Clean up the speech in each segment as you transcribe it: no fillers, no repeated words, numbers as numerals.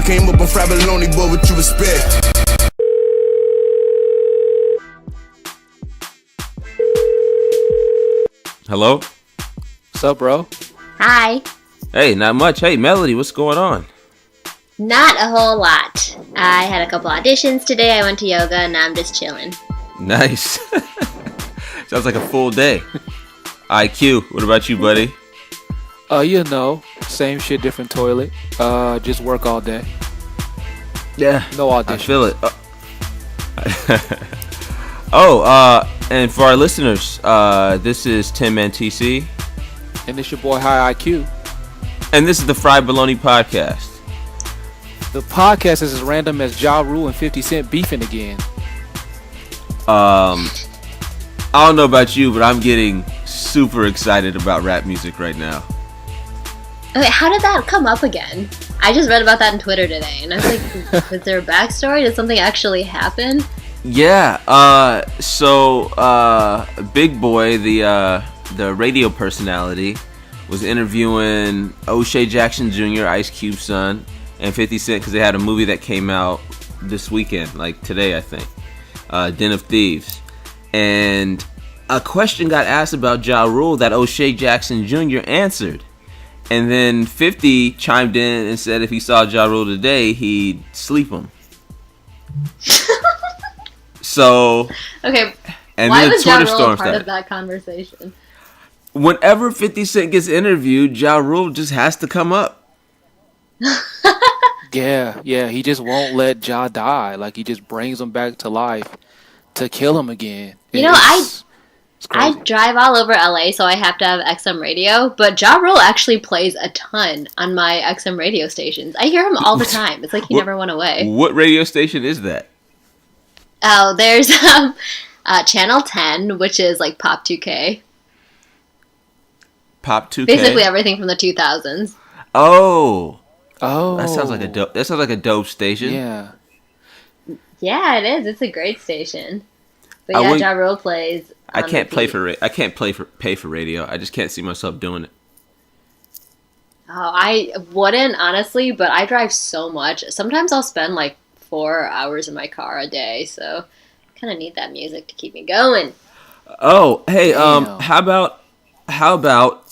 came up on Fried Bologna, boy, what you expect? Hello? What's up, bro? Hi. Hey, not much. Hey, Melody, what's going on? Not a whole lot. I had a couple auditions today. I went to yoga and now I'm just chilling. Nice. Sounds like a full day. IQ, what about you, buddy? You know, same shit, different toilet. Just work all day. Yeah. No audition. I feel it. And for our listeners, this is Tim and TC. And it's your boy High IQ. And this is the Fried Bologna podcast. The podcast is as random as Ja Rule and 50 Cent beefing again. I don't know about you, but I'm getting super excited about rap music right now. Okay, how did that come up again? I just read about that on Twitter today, and I was like, was there a backstory? Did something actually happen? Yeah, so Big Boy, the radio personality, was interviewing O'Shea Jackson Jr., Ice Cube's son, and 50 Cent because they had a movie that came out this weekend, like today, I think, Den of Thieves. And a question got asked about Ja Rule that O'Shea Jackson Jr. answered. And then 50 chimed in and said if he saw Ja Rule today, he'd sleep him. So, okay, and why then was Ja Rule part of that conversation? Whenever 50 Cent gets interviewed, Ja Rule just has to come up. Yeah, he just won't let Ja die. Like, he just brings him back to life to kill him again. You know, I drive all over LA, so I have to have XM radio, but Ja Rule actually plays a ton on my XM radio stations. I hear him all the time. It's like he never went away. What radio station is that? Oh, there's Channel 10, which is like Pop 2K. Pop 2K? Basically everything from the 2000s. Oh. That sounds like a dope station. Yeah. Yeah, it is. It's a great station. But yeah, Ja Rule plays. I can't pay for radio. I just can't see myself doing it. Oh, I wouldn't, honestly, but I drive so much. Sometimes I'll spend like 4 hours in my car a day, so I kind of need that music to keep me going. Oh, hey, how about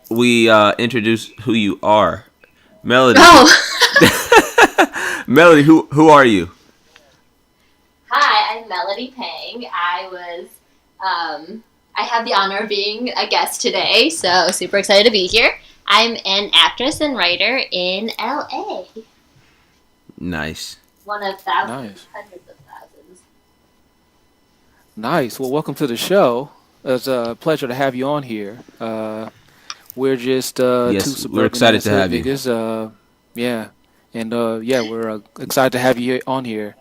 we introduce who you are, Melody? Oh, Melody, who are you? Hi, I'm Melody Peng. I have the honor of being a guest today, so super excited to be here. I'm an actress and writer in LA. Nice. One of thousands, hundreds of thousands. Nice. Well, welcome to the show. It's a pleasure to have you on here. We're just two suburban. We're excited to have you. Yeah, and we're excited to have you on here.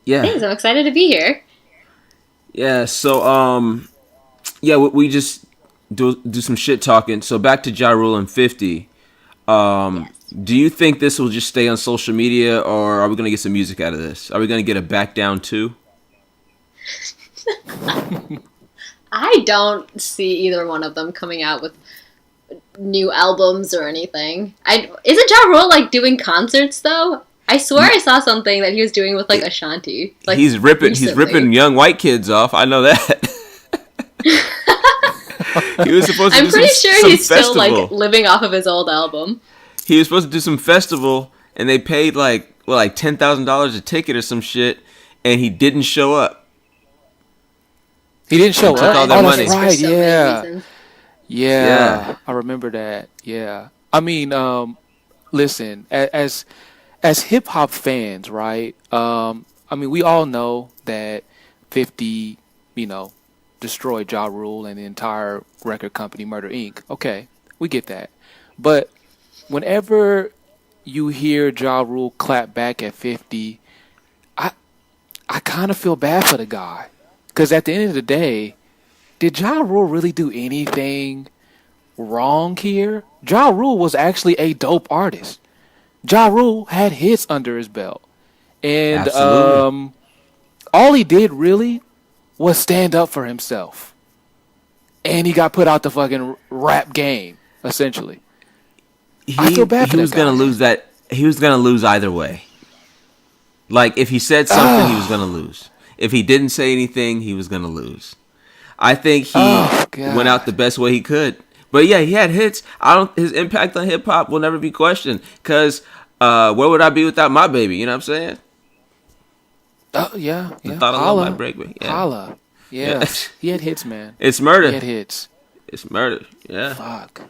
Yeah. Thanks, I'm excited to be here. Yeah, so we just do some shit talking. So back to Ja Rule and 50. Yes. Do you think this will just stay on social media, or are we gonna get some music out of this? Are we gonna get a Back Down 2? I don't see either one of them coming out with new albums or anything. Isn't Ja Rule like doing concerts though? I swear I saw something that he was doing with like Ashanti. Like he's ripping young white kids off. I know that. He was supposed to. I'm pretty sure he's festival. still like living off of his old album. He was supposed to do some festival, and they paid like $10,000 a ticket or some shit, and he didn't show up. He didn't show up. Took all their money. That's right. So Yeah, I remember that. Yeah, I mean, listen, as hip hop fans, right? I mean, we all know that 50, destroyed Ja Rule and the entire record company, Murder Inc. Okay, we get that. But whenever you hear Ja Rule clap back at 50, I kind of feel bad for the guy. Because at the end of the day, did Ja Rule really do anything wrong here? Ja Rule was actually a dope artist. Ja Rule had hits under his belt. And all he did really was stand up for himself. And he got put out the fucking rap game, essentially. I feel bad for he was that gonna guy. lose that. He was gonna lose either way. Like if he said something, he was gonna lose. If he didn't say anything, he was gonna lose. I think he Oh went out the God. best way he could. But yeah, he had hits. I don't. His impact on hip hop will never be questioned. Cause where would I be without my baby? You know what I'm saying? Oh yeah, The yeah. thought of love might Holla, break me. Yeah, holla. yeah. Yeah, he had hits, man. It's He murder. had hits. It's murder. Yeah, Fuck.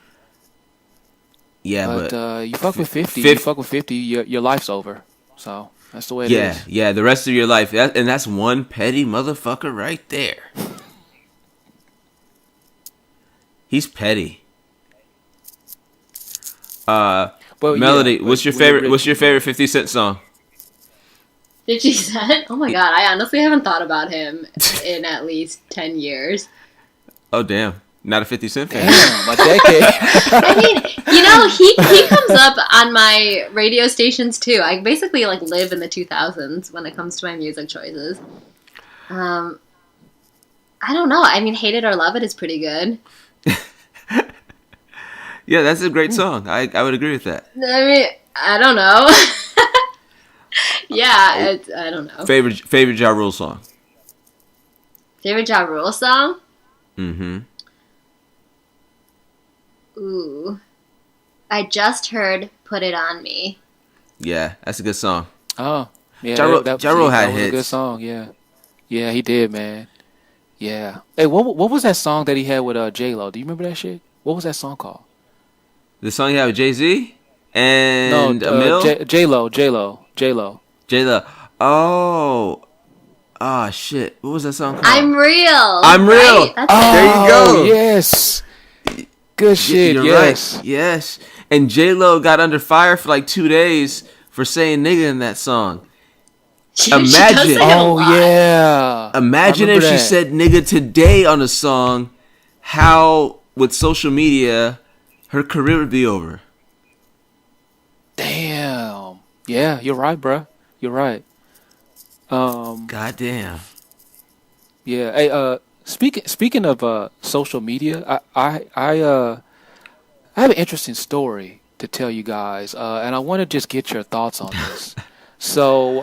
yeah. But But you fuck with 50. You fifth. fuck with 50. Your life's over. So that's the way it Yeah, is. yeah. The rest of your life, and that's one petty motherfucker right there. He's petty. But Melody, yeah, what's your when you're favorite? rich, What's your favorite 50 Cent song? Did you say it? Oh my god, I honestly haven't thought about him in at least 10 years. Oh damn, not a 50 Cent fan. Damn, a decade. I mean, he comes up on my radio stations too. I basically like live in the 2000s when it comes to my music choices. I don't know. I mean, Hate It or Love It is pretty good. Yeah, that's a great song. I would agree with that. I mean, I don't know. Yeah, I don't know. Favorite Ja Rule song. Favorite Ja Rule song? Mm-hmm. Ooh. I just heard Put It On Me. Yeah, that's a good song. Oh, yeah. Ja Rule- that Ja Rule had that was a good hits. song. Yeah, yeah, he did, man. Yeah. Hey, what was that song that he had with J Lo? Do you remember that shit? What was that song called? The song you have with Jay-Z No, and Emil. J Lo. J-Lo. Oh. Ah, shit. What was that song called? I'm Real. I'm Real. Right? That's There you go. Oh, yes. Good shit. You're Yes. right. Yes. And J-Lo got under fire for like 2 days for saying nigga in that song. She does Imagine. say it a Oh lot. yeah. Imagine I if remember she that. said nigga today on a song, how with social media her career would be over. Damn. Yeah, you're right, bruh. You're right. God damn. Yeah. Hey, speaking of social media, I have an interesting story to tell you guys, and I want to just get your thoughts on this. So,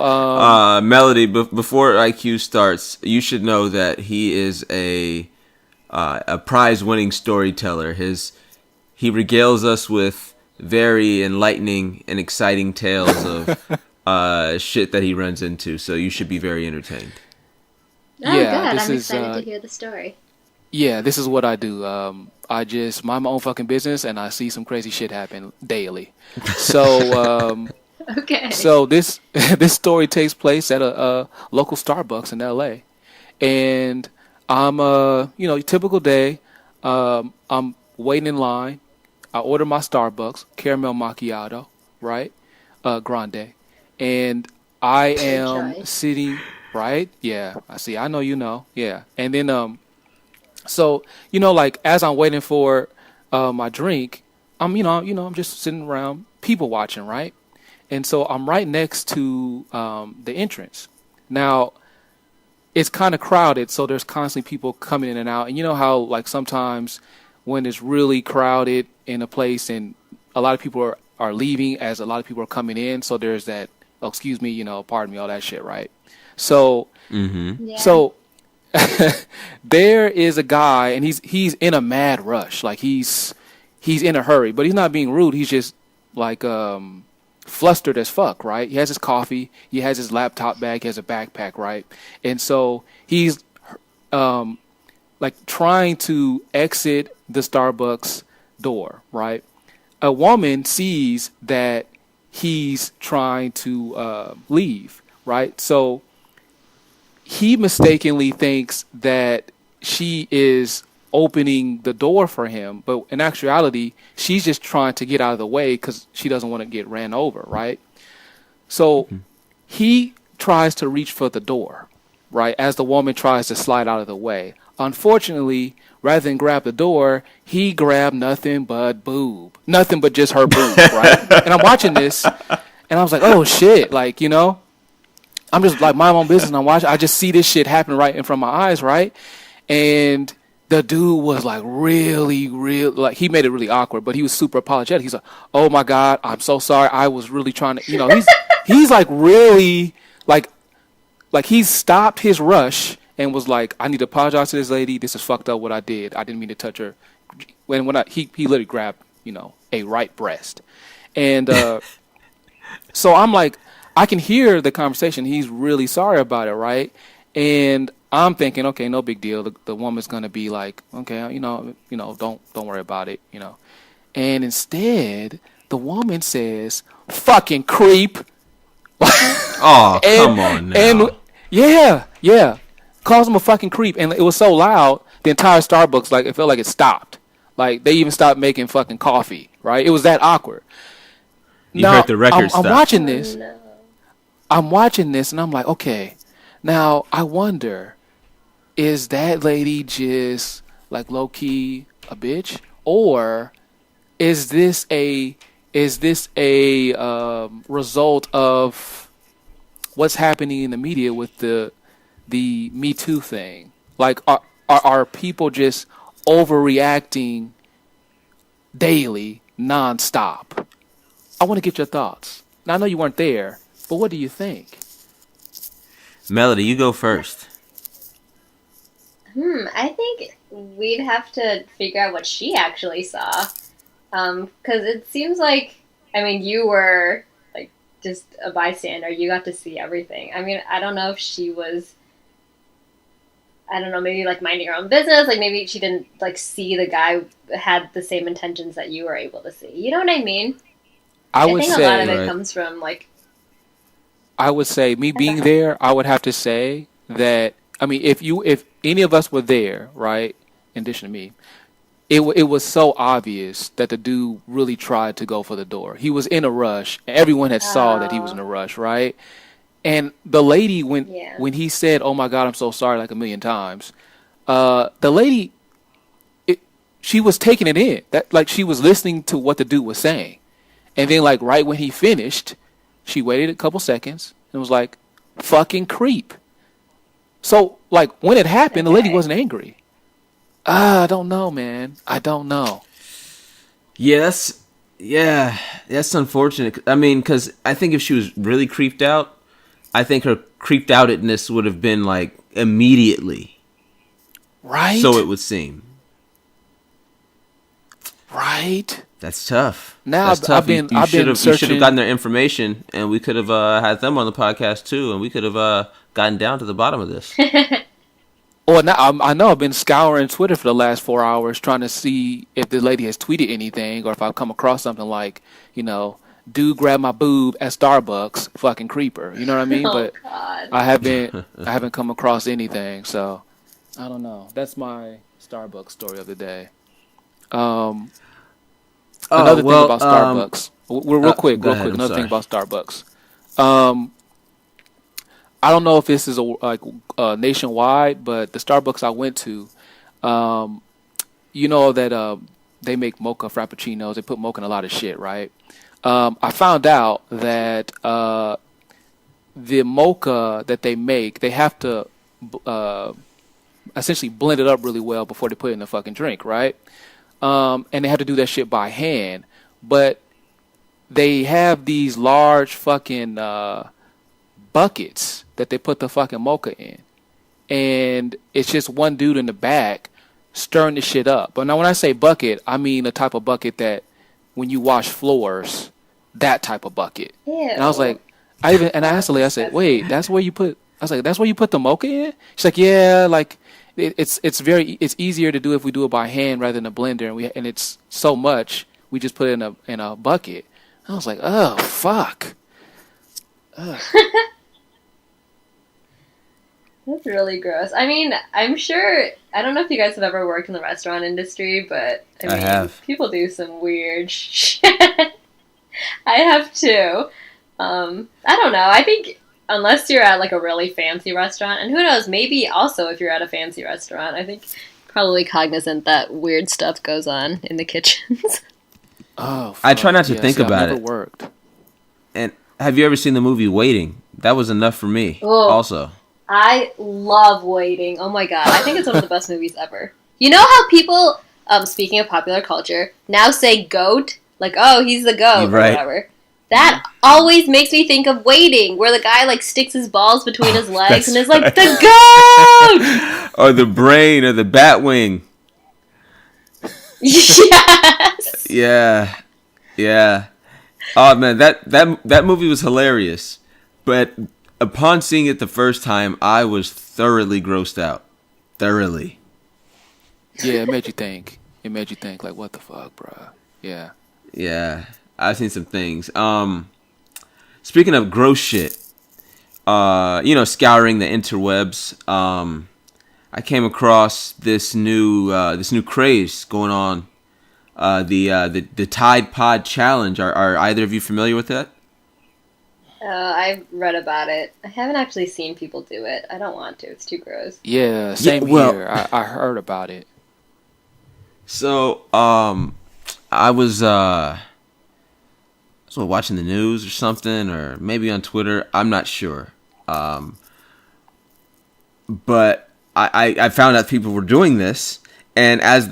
Melody, before IQ starts, you should know that he is a prize-winning storyteller. He regales us with very enlightening and exciting tales of shit that he runs into. So you should be very entertained. Oh, Yeah, good. this I'm is, excited to hear the story. yeah, this is what I do. I just mind my own fucking business, and I see some crazy shit happen daily. So, Okay. so this this story takes place at a local Starbucks in L.A. And I'm typical day. I'm waiting in line. I order my Starbucks caramel macchiato, right, grande, and I am choice. sitting right. Yeah, I see. I know you know. Yeah, and then so like as I'm waiting for my drink, I'm just sitting around people watching, right, and so I'm right next to the entrance. Now it's kind of crowded, so there's constantly people coming in and out. And you know how like sometimes when it's really crowded in a place and a lot of people are leaving as a lot of people are coming in, so there's that, oh, excuse me, pardon me, all that shit, right? So Mm-hmm. Yeah. so there is a guy and he's in a mad rush, like he's in a hurry, but he's not being rude. He's just like flustered as fuck, right? He has his coffee, he has his laptop bag, he has a backpack, right? And so he's like trying to exit the Starbucks door, right? A woman sees that he's trying to leave, right? So he mistakenly thinks that she is opening the door for him, but in actuality, she's just trying to get out of the way because she doesn't want to get ran over, right? So he tries to reach for the door, right, as the woman tries to slide out of the way. Unfortunately, rather than grab the door, he grabbed nothing but boob. Nothing but just her boob, right? And I'm watching this, and I was like, oh, shit, like, I'm just like, mind my own business, and I'm watching. I just see this shit happen right in front of my eyes, right? And the dude was like really, like he made it really awkward, but he was super apologetic. He's like, "Oh my God, I'm so sorry. I was really trying to, he's like really like he stopped his rush and was like, I need to apologize to this lady. This is fucked up what I did. I didn't mean to touch her. He literally grabbed, a right breast. And so I'm like, I can hear the conversation. He's really sorry about it, right? And I'm thinking, okay, no big deal. The woman's gonna be like, okay, don't worry about it, And instead, the woman says, "Fucking creep." Oh, come on now. And yeah, calls him a fucking creep, and it was so loud, the entire Starbucks, like, it felt like it stopped. Like, they even stopped making fucking coffee, right? It was that awkward. You heard the record stop. I'm watching this. I'm watching this, and I'm like, okay, now I wonder, is that lady just like low key a bitch, or is this a result of what's happening in the media with the Me Too thing? Like, are people just overreacting daily, nonstop? I want to get your thoughts. Now, I know you weren't there, but what do you think? Melody, you go first. I think we'd have to figure out what she actually saw. Because it seems like, you were, like, just a bystander. You got to see everything. I don't know if she was, maybe, like, minding her own business. Like, maybe she didn't, like, see the guy had the same intentions that you were able to see. You know what I mean? I think a lot of it comes from, like... I would say, me being there, I would have to say that, if any of us were there, right, in addition to me, it was so obvious that the dude really tried to go for the door. He was in a rush. Everyone had saw that he was in a rush, right? And the lady, when he said, "Oh my God, I'm so sorry," like 1,000,000 times, the lady, she was taking it in. That, like, she was listening to what the dude was saying. And then, like, right when he finished, she waited a couple seconds and was like, "Fucking creep." So, like, when it happened, the lady wasn't angry. I don't know, man. I don't know. Yeah, that's unfortunate. Because I think if she was really creeped out, I think her creeped outedness would have been, like, immediately. Right? So it would seem. Right? That's tough. Now That's tough. You should have gotten their information, and we could have had them on the podcast too, and we could have gotten down to the bottom of this. Or now, I know I've been scouring Twitter for the last 4 hours trying to see if the lady has tweeted anything, or if I've come across something like, dude grab my boob at Starbucks, fucking creeper. You know what I mean? But God. I haven't come across anything, so I don't know. That's my Starbucks story of the day. Another thing about Starbucks. Real quick. Another thing about Starbucks. I don't know if this is nationwide, but the Starbucks I went to, that they make mocha frappuccinos. They put mocha in a lot of shit, right? I found out that the mocha that they make, they have to essentially blend it up really well before they put it in the fucking drink, right? And they have to do that shit by hand. But they have these large fucking buckets that they put the fucking mocha in. And it's just one dude in the back stirring the shit up. But now when I say bucket, I mean the type of bucket that when you wash floors, that type of bucket. Ew. And I was like, I asked the lady, I said, "Wait, that's where you put the mocha in?" She's like, "Yeah, like it's easier to do if we do it by hand rather than a blender, and it's so much we just put it in a bucket." I was like, "Oh fuck." That's really gross. I'm sure, I don't know if you guys have ever worked in the restaurant industry, but I have. People do some weird shit. I have too. I don't know. I think unless you're at like a really fancy restaurant, and who knows, maybe also if you're at a fancy restaurant, I think probably cognizant that weird stuff goes on in the kitchens. Oh, fuck. I try not to think about I've it. never worked. And have you ever seen the movie Waiting? That was enough for me. Oh. Also. I love Waiting. Oh my god. I think it's one of the best movies ever. You know how people, speaking of popular culture, now say goat? Like, oh, he's the goat, Right. or whatever. That always makes me think of Waiting, where the guy, like, sticks his balls between his legs and is like, right. the goat! Or the brain, or the bat wing. Yes! Yeah. Yeah. Oh man, that movie was hilarious. But upon seeing it the first time, I was thoroughly grossed out. Thoroughly. Yeah, it made you think. It made you think, like, what the fuck, bruh? Yeah. Yeah. I've seen some things. Speaking of gross shit, scouring the interwebs, I came across this new craze going on. The Tide Pod Challenge. Are either of you familiar with that? I've read about it. I haven't actually seen people do it. I don't want to. It's too gross. Yeah, same here. I heard about it. So, I was watching the news or something, or maybe on Twitter. I'm not sure. But I found out people were doing this, and as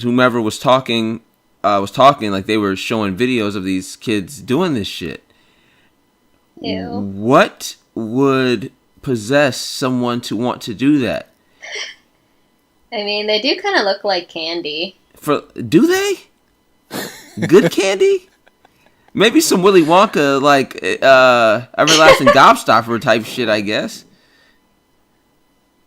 whomever was talking, like they were showing videos of these kids doing this shit. Ew. What would possess someone to want to do that? I mean, they do kind of look like candy. Do they? Good candy? Maybe some Willy Wonka, like everlasting gobstopper type shit, I guess.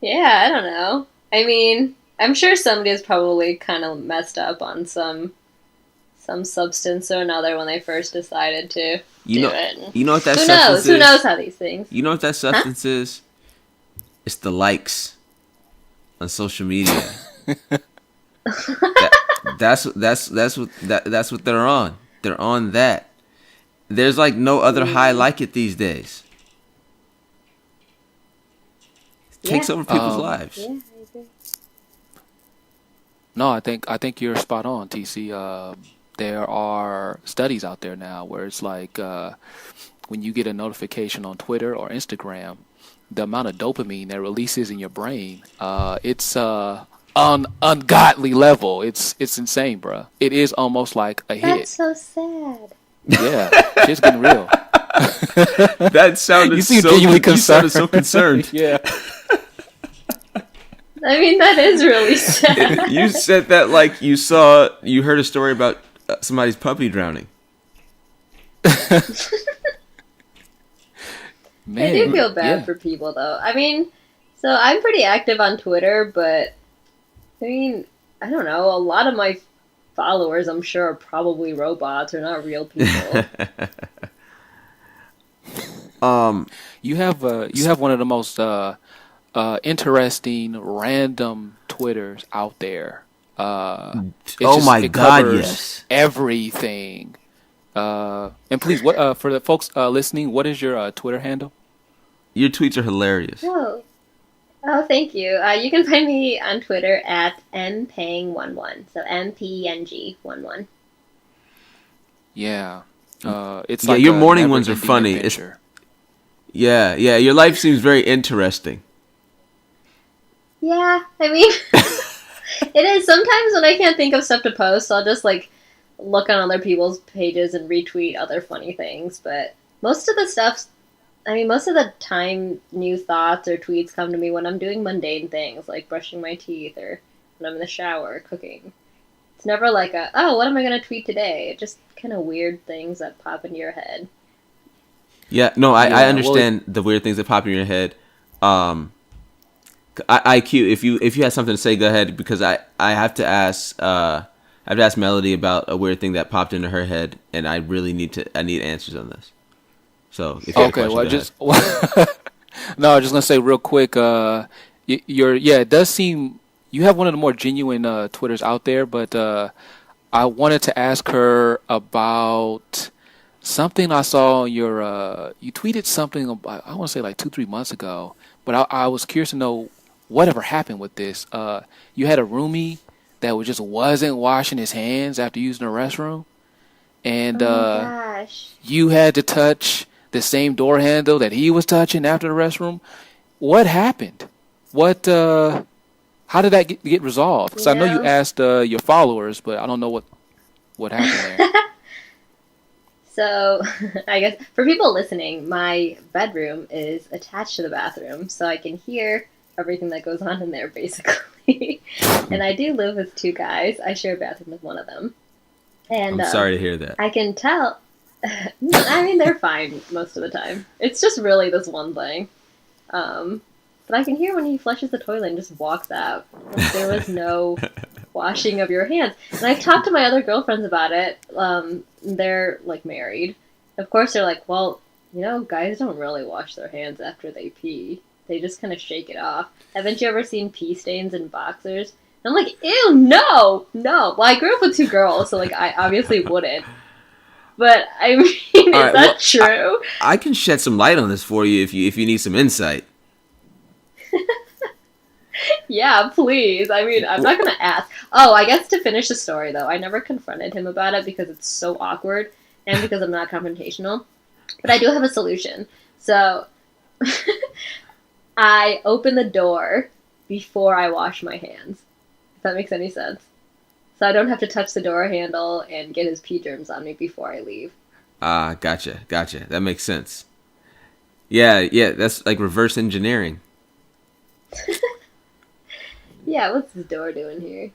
Yeah, I don't know. I mean, I'm sure somebody's probably kind of messed up on some substance or another when they first decided to do it. You know what that Who substance knows? is? Who knows how these things? You know what that substance is? It's the likes on social media. That's what they're on. They're on that. There's like no other high like it these days. It takes over people's lives. Yeah, I agree. No, I think you're spot on, TC. There are studies out there now where it's like when you get a notification on Twitter or Instagram, the amount of dopamine that releases in your brain, it's on ungodly level. It's insane, bruh. It is almost like a hit. That's so sad. Yeah, shit's getting real. That sounded You seem so genuinely you sounded concerned. so concerned. Yeah. I mean, that is really sad. You said that like you heard a story about somebody's puppy drowning. Man, I do feel bad yeah. for people, though. I mean, so I'm pretty active on Twitter, but I mean, I don't know. A lot of my followers, I'm sure, are probably robots or not real people. You have one of the most interesting random Twitters out there. It covers yes. everything. And please, what for the folks listening, what is your Twitter handle? Your tweets are hilarious. Oh, thank you. You can find me on Twitter at mpeng11. So MPNG11. Yeah. It's Yeah, like your a morning ones are never-ending funny. adventure. Yeah. Your life seems very interesting. Yeah, I mean, it is. Sometimes when I can't think of stuff to post, I'll just, like, look on other people's pages and retweet other funny things. But most of the time, new thoughts or tweets come to me when I'm doing mundane things, like brushing my teeth or when I'm in the shower cooking. It's never like what am I going to tweet today? It's just kind of weird things that pop into your head. Yeah, no, I understand the weird things that pop in your head. IQ, if you had something to say, go ahead, because I have to ask Melody about a weird thing that popped into her head, and I really need answers on this. So if you have a question, no, I was just gonna say real quick. It does seem you have one of the more genuine Twitters out there, but I wanted to ask her about something I saw on your. You tweeted something about, I want to say like 2-3 months ago, but I was curious to know whatever happened with this. You had a roomie that wasn't washing his hands after using the restroom, and oh my gosh. you had to touch the same door handle that he was touching after the restroom. What happened? What? How did that get resolved? Because I know you know? asked your followers, but I don't know what happened there. So, I guess for people listening, my bedroom is attached to the bathroom, so I can hear everything that goes on in there, basically. And I do live with 2 guys. I share a bathroom with one of them. And I'm sorry to hear that. I can tell. I mean, they're fine most of the time. It's just really this one thing. But I can hear when he flushes the toilet and just walks out. Like, there was no washing of your hands. And I've talked to my other girlfriends about it. They're, like, married. Of course, they're like, well, you know, guys don't really wash their hands after they pee. They just kind of shake it off. Haven't you ever seen pee stains in boxers? And I'm like, ew, no! Well, I grew up with 2 girls, so, like, I obviously wouldn't. But, I mean, is right, that true? I can shed some light on this for you if you need some insight. Yeah, please. I mean, I'm not gonna ask. Oh, I guess to finish the story, though, I never confronted him about it because it's so awkward and because I'm not confrontational. But I do have a solution. So, I open the door before I wash my hands. If that makes any sense. So I don't have to touch the door handle and get his pee germs on me before I leave. Gotcha. That makes sense. Yeah, that's like reverse engineering. Yeah, what's this door doing here?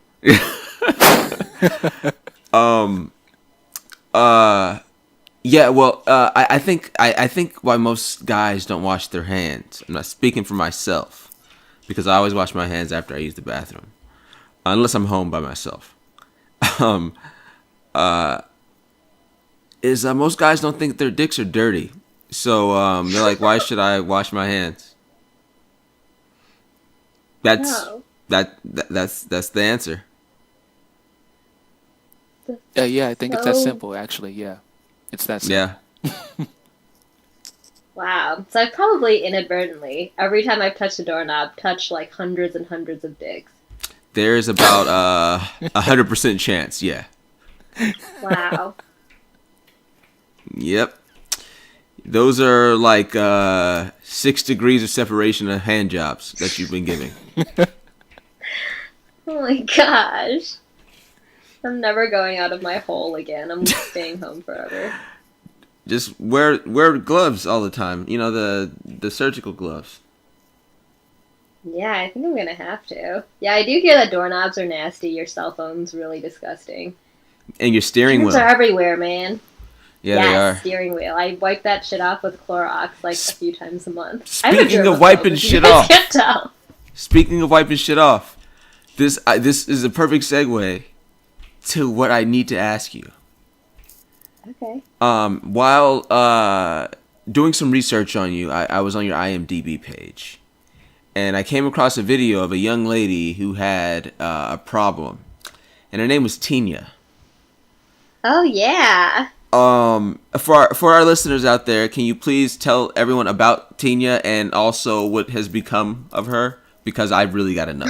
Yeah, well, I think why most guys don't wash their hands. I'm not speaking for myself, because I always wash my hands after I use the bathroom, unless I'm home by myself. Most guys don't think their dicks are dirty, so they're like, why should I wash my hands? That's the answer. Yeah, I think it's that simple, actually. Yeah, it's that simple. Yeah. Wow. So I've probably inadvertently, every time I've touched a doorknob, touched like hundreds and hundreds of dicks. There's about 100% chance, yeah. Wow. Yep. Those are like 6 degrees of separation of hand jobs that you've been giving. Oh my gosh. I'm never going out of my hole again. I'm staying home forever. Just wear gloves all the time. You know, the surgical gloves. Yeah, I think I'm gonna have to. Yeah, I do hear that doorknobs are nasty. Your cell phone's really disgusting. And your steering Germs wheel. are everywhere, man. Yeah, yes, they are. Steering wheel. I wipe that shit off with Clorox like a few times a month. Speaking of wiping shit off. Can't tell. Speaking of wiping shit off, this is a perfect segue to what I need to ask you. Okay. While doing some research on you, I was on your IMDb page, and I came across a video of a young lady who had a problem, and her name was Tinya. Oh yeah. For our listeners out there, can you please tell everyone about Tinya and also what has become of her? Because I really got to know.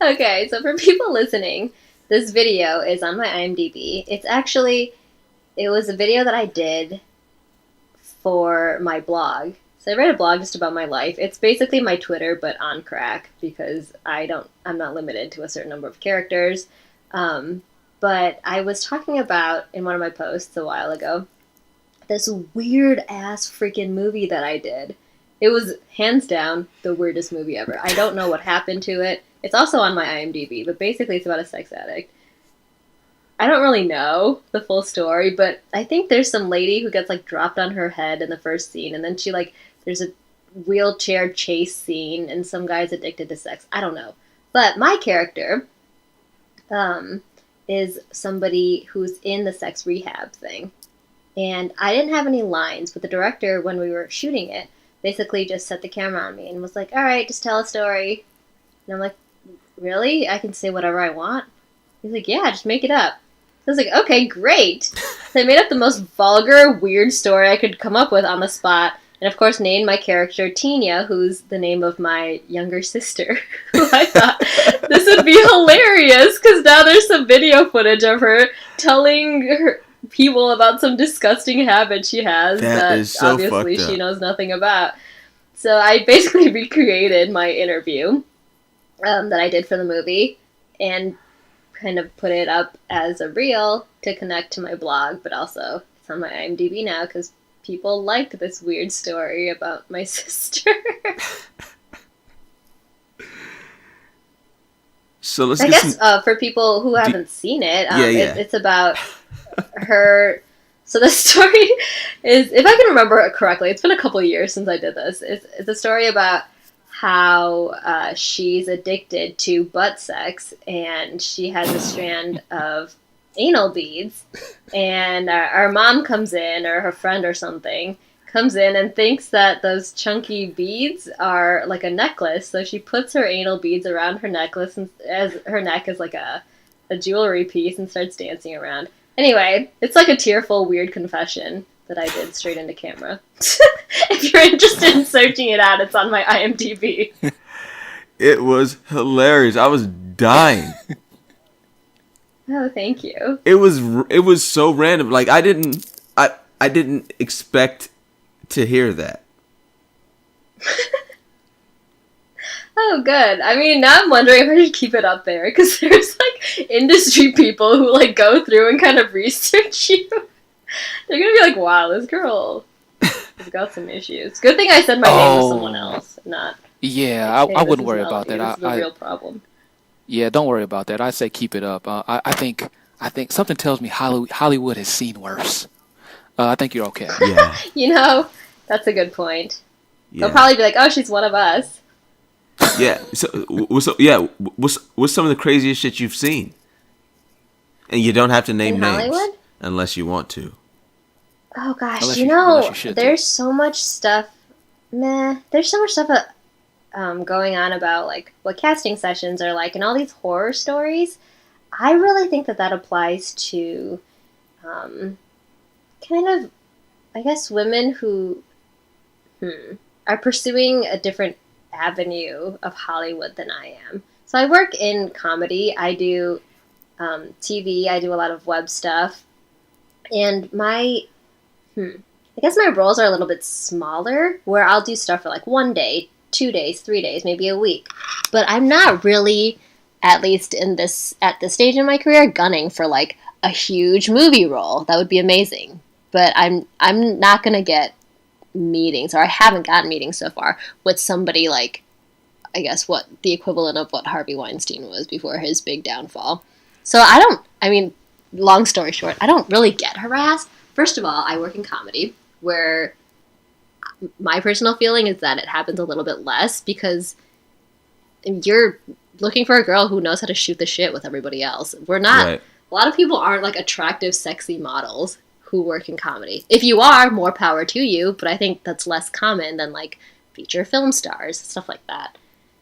Okay, so for people listening, this video is on my IMDb. It was a video that I did for my blog. So I write a blog just about my life. It's basically my Twitter, but on crack, because I'm not limited to a certain number of characters. But I was talking about, in one of my posts a while ago, this weird-ass freaking movie that I did. It was, hands down, the weirdest movie ever. I don't know what happened to it. It's also on my IMDb, but basically it's about a sex addict. I don't really know the full story, but I think there's some lady who gets, like, dropped on her head in the first scene, and then she, like, there's a wheelchair chase scene, and some guy's addicted to sex. I don't know. But my character, is somebody who's in the sex rehab thing. And I didn't have any lines, but the director, when we were shooting it, basically just set the camera on me and was like, all right, just tell a story. And I'm like, really? I can say whatever I want? He's like, yeah, just make it up. I was like, okay, great. So I made up the most vulgar, weird story I could come up with on the spot. And of course named my character Tinya, who's the name of my younger sister. Who I thought this would be hilarious, because now there's some video footage of her telling her people about some disgusting habit she has that is so obviously fucked up. she knows nothing about. So I basically recreated my interview. that I did for the movie, and kind of put it up as a reel to connect to my blog, but also it's on my IMDb now because people liked this weird story about my sister. So let's I get guess some. for people who haven't seen it, Yeah, yeah. it's about her. So the story is, if I can remember it correctly, it's been a couple of years since I did this. It's a story about how she's addicted to butt sex, and she has a strand of anal beads, and our mom comes in, or her friend or something, comes in and thinks that those chunky beads are like a necklace, so she puts her anal beads around her necklace and as her neck is like a jewelry piece and starts dancing around. Anyway, it's like a tearful, weird confession that I did straight into camera. If you're interested in searching it out, it's on my IMDb. It was hilarious. I was dying. Oh, thank you. It was so random. Like I didn't expect to hear that. Oh, good. I mean, now I'm wondering if I should keep it up there, because there's, like, industry people who, like, go through and kind of research you. They're gonna be like, wow, this girl has got some issues. Good thing I said my name was someone else, not... Yeah, like, hey, I this wouldn't is worry Melody, about that. This is a real problem. Yeah, don't worry about that. I say keep it up. I think something tells me Hollywood has seen worse. I think you're okay. Yeah. You know, that's a good point. Yeah. They'll probably be like, oh, she's one of us. Yeah. What's some of the craziest shit you've seen? And you don't have to name In names Hollywood? unless you want to. Oh, gosh, Unless you you know, should, there's so much stuff... There's so much stuff going on about, like, what casting sessions are like and all these horror stories. I really think that applies to kind of, I guess, women who are pursuing a different avenue of Hollywood than I am. So I work in comedy. I do TV. I do a lot of web stuff. And I guess my roles are a little bit smaller, where I'll do stuff for like 1 day, 2 days, 3 days, maybe a week. But I'm not really, at least at this stage in my career, gunning for like a huge movie role. That would be amazing. But I'm not gonna get meetings, or I haven't gotten meetings so far with somebody like, I guess, what the equivalent of what Harvey Weinstein was before his big downfall. So long story short, I don't really get harassed. First of all, I work in comedy, where my personal feeling is that it happens a little bit less because you're looking for a girl who knows how to shoot the shit with everybody else. We're not, Right. A lot of people aren't like attractive, sexy models who work in comedy. If you are, more power to you, but I think that's less common than like feature film stars, stuff like that.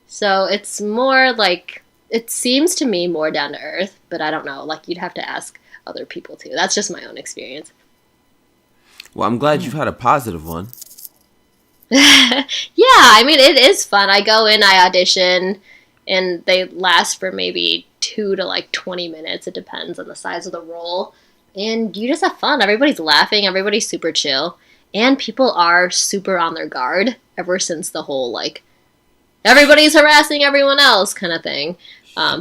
So it's more like, it seems to me more down to earth, but I don't know. Like, you'd have to ask other people too. That's just my own experience. Well, I'm glad you've had a positive one. Yeah, I mean, it is fun. I go in, I audition, and they last for maybe 2 to like 20 minutes. It depends on the size of the role. And you just have fun. Everybody's laughing. Everybody's super chill. And people are super on their guard ever since the whole, like, everybody's harassing everyone else kind of thing.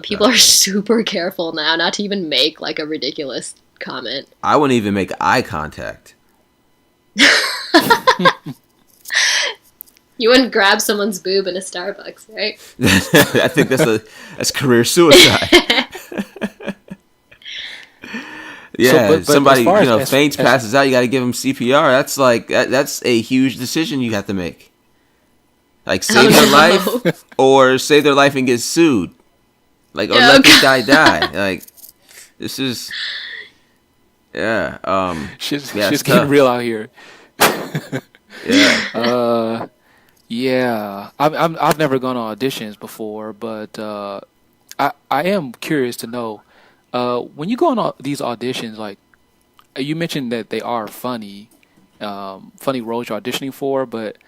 People are super careful now not to even make, like, a ridiculous comment. I wouldn't even make eye contact. You wouldn't grab someone's boob in a Starbucks, right? I think that's career suicide. Yeah, So, but somebody as far as faints, passes out. You got to give them CPR. That's like that's a huge decision you have to make. Like save their life or save their life and get sued. Like or let the guy die. Like this is Shit's it's getting tough. real out here. Yeah. Yeah. I've never gone on auditions before, but I am curious to know when you go on these auditions, like you mentioned that they are funny roles you're auditioning for, but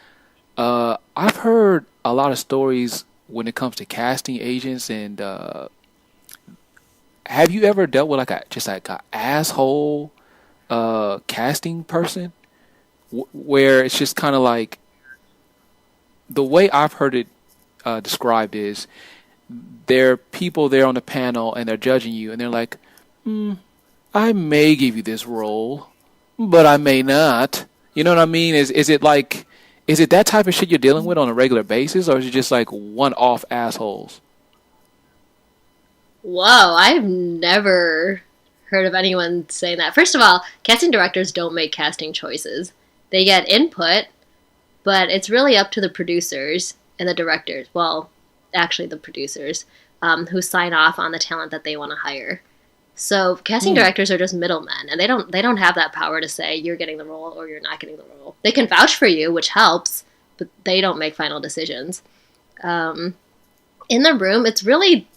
I've heard a lot of stories when it comes to casting agents, and have you ever dealt with just like a asshole casting person where it's just kind of like, the way I've heard it described is there are people there on the panel and they're judging you, and they're like, I may give you this role, but I may not. You know what I mean? Is it like, is it that type of shit you're dealing with on a regular basis, or is it just like one-off assholes? Whoa, I've never heard of anyone saying that. First of all, casting directors don't make casting choices. They get input, but it's really up to the producers and the directors. Well, actually the producers, who sign off on the talent that they want to hire. So casting directors are just middlemen, and they don't have that power to say you're getting the role or you're not getting the role. They can vouch for you, which helps, but they don't make final decisions. In the room, it's really,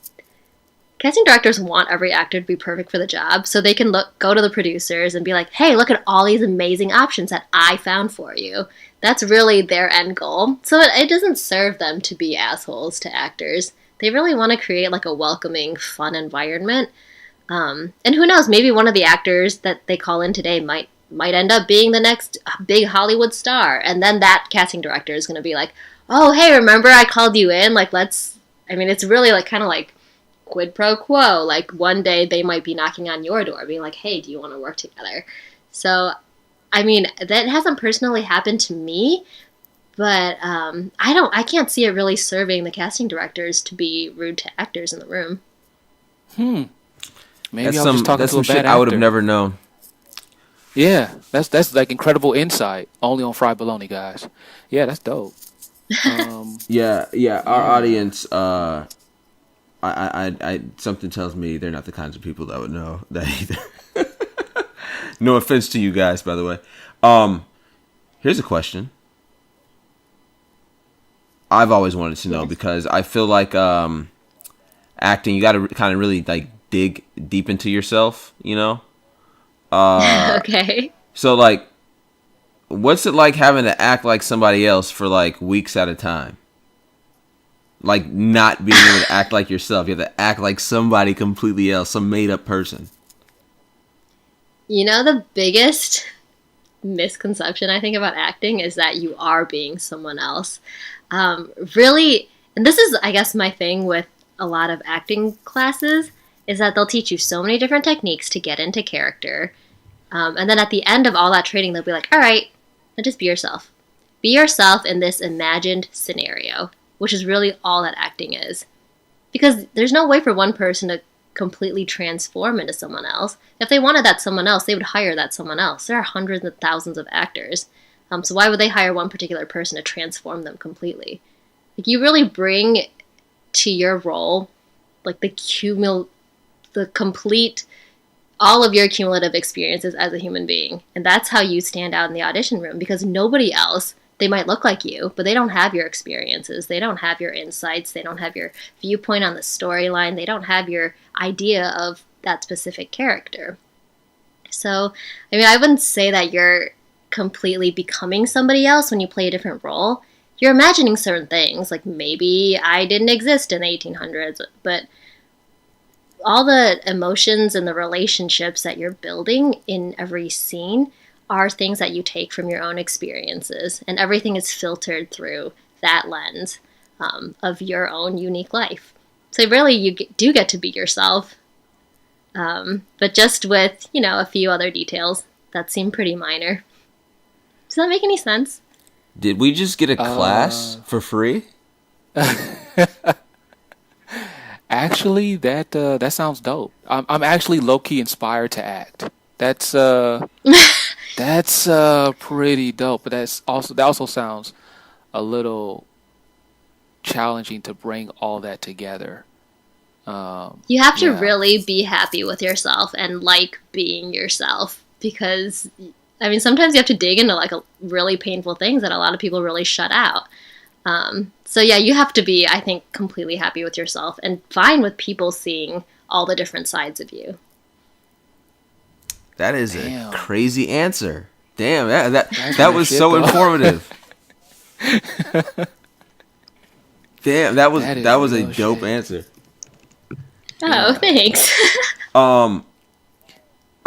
casting directors want every actor to be perfect for the job, so they can go to the producers and be like, hey, look at all these amazing options that I found for you. That's really their end goal. So it doesn't serve them to be assholes to actors. They really want to create like a welcoming, fun environment. And who knows, maybe one of the actors that they call in today might end up being the next big Hollywood star. And then that casting director is going to be like, oh, hey, remember I called you in? Like, it's really like kind of like quid pro quo. Like one day they might be knocking on your door being like, hey, do you want to work together? So, I mean, that hasn't personally happened to me, but I can't see it really serving the casting directors to be rude to actors in the room. Maybe I was just talking to a bad actor. I would have never known. Yeah, that's like incredible insight. Only on Fried Bologna, guys. Yeah, that's dope. Yeah. Our audience, I something tells me they're not the kinds of people that would know that either. No offense to you guys, by the way. Here's a question. I've always wanted to know because I feel like acting, you got to kind of really like dig deep into yourself, you know? Okay. So like, what's it like having to act like somebody else for like weeks at a time? Like not being able to act like yourself. You have to act like somebody completely else, some made up person. You know, the biggest misconception I think about acting is that you are being someone else. Really, and this is, I guess, my thing with a lot of acting classes, is that they'll teach you so many different techniques to get into character. And then at the end of all that training, they'll be like, all right, now just be yourself. Be yourself in this imagined scenario, which is really all that acting is. Because there's no way for one person to completely transform into someone else. If they wanted that someone else, they would hire that someone else. There are hundreds of thousands of actors. So why would they hire one particular person to transform them completely? Like, you really bring to your role like all of your cumulative experiences as a human being. And that's how you stand out in the audition room, because nobody else, they might look like you, but they don't have your experiences. They don't have your insights. They don't have your viewpoint on the storyline. They don't have your idea of that specific character. So, I mean, I wouldn't say that you're completely becoming somebody else when you play a different role. You're imagining certain things, like maybe I didn't exist in the 1800s, but all the emotions and the relationships that you're building in every scene are things that you take from your own experiences, and everything is filtered through that lens of your own unique life. So really, you do get to be yourself, but just with, a few other details that seem pretty minor. Does that make any sense? Did we just get a class for free? Actually, that sounds dope. I'm actually low-key inspired to act. That's pretty dope. But that also sounds a little challenging to bring all that together. You have to really be happy with yourself and like being yourself, because I mean, sometimes you have to dig into like really painful things that a lot of people really shut out. So yeah, you have to be, I think, completely happy with yourself and fine with people seeing all the different sides of you. That is a crazy answer. Damn, that was so informative. Damn, that was a dope answer. Oh, thanks.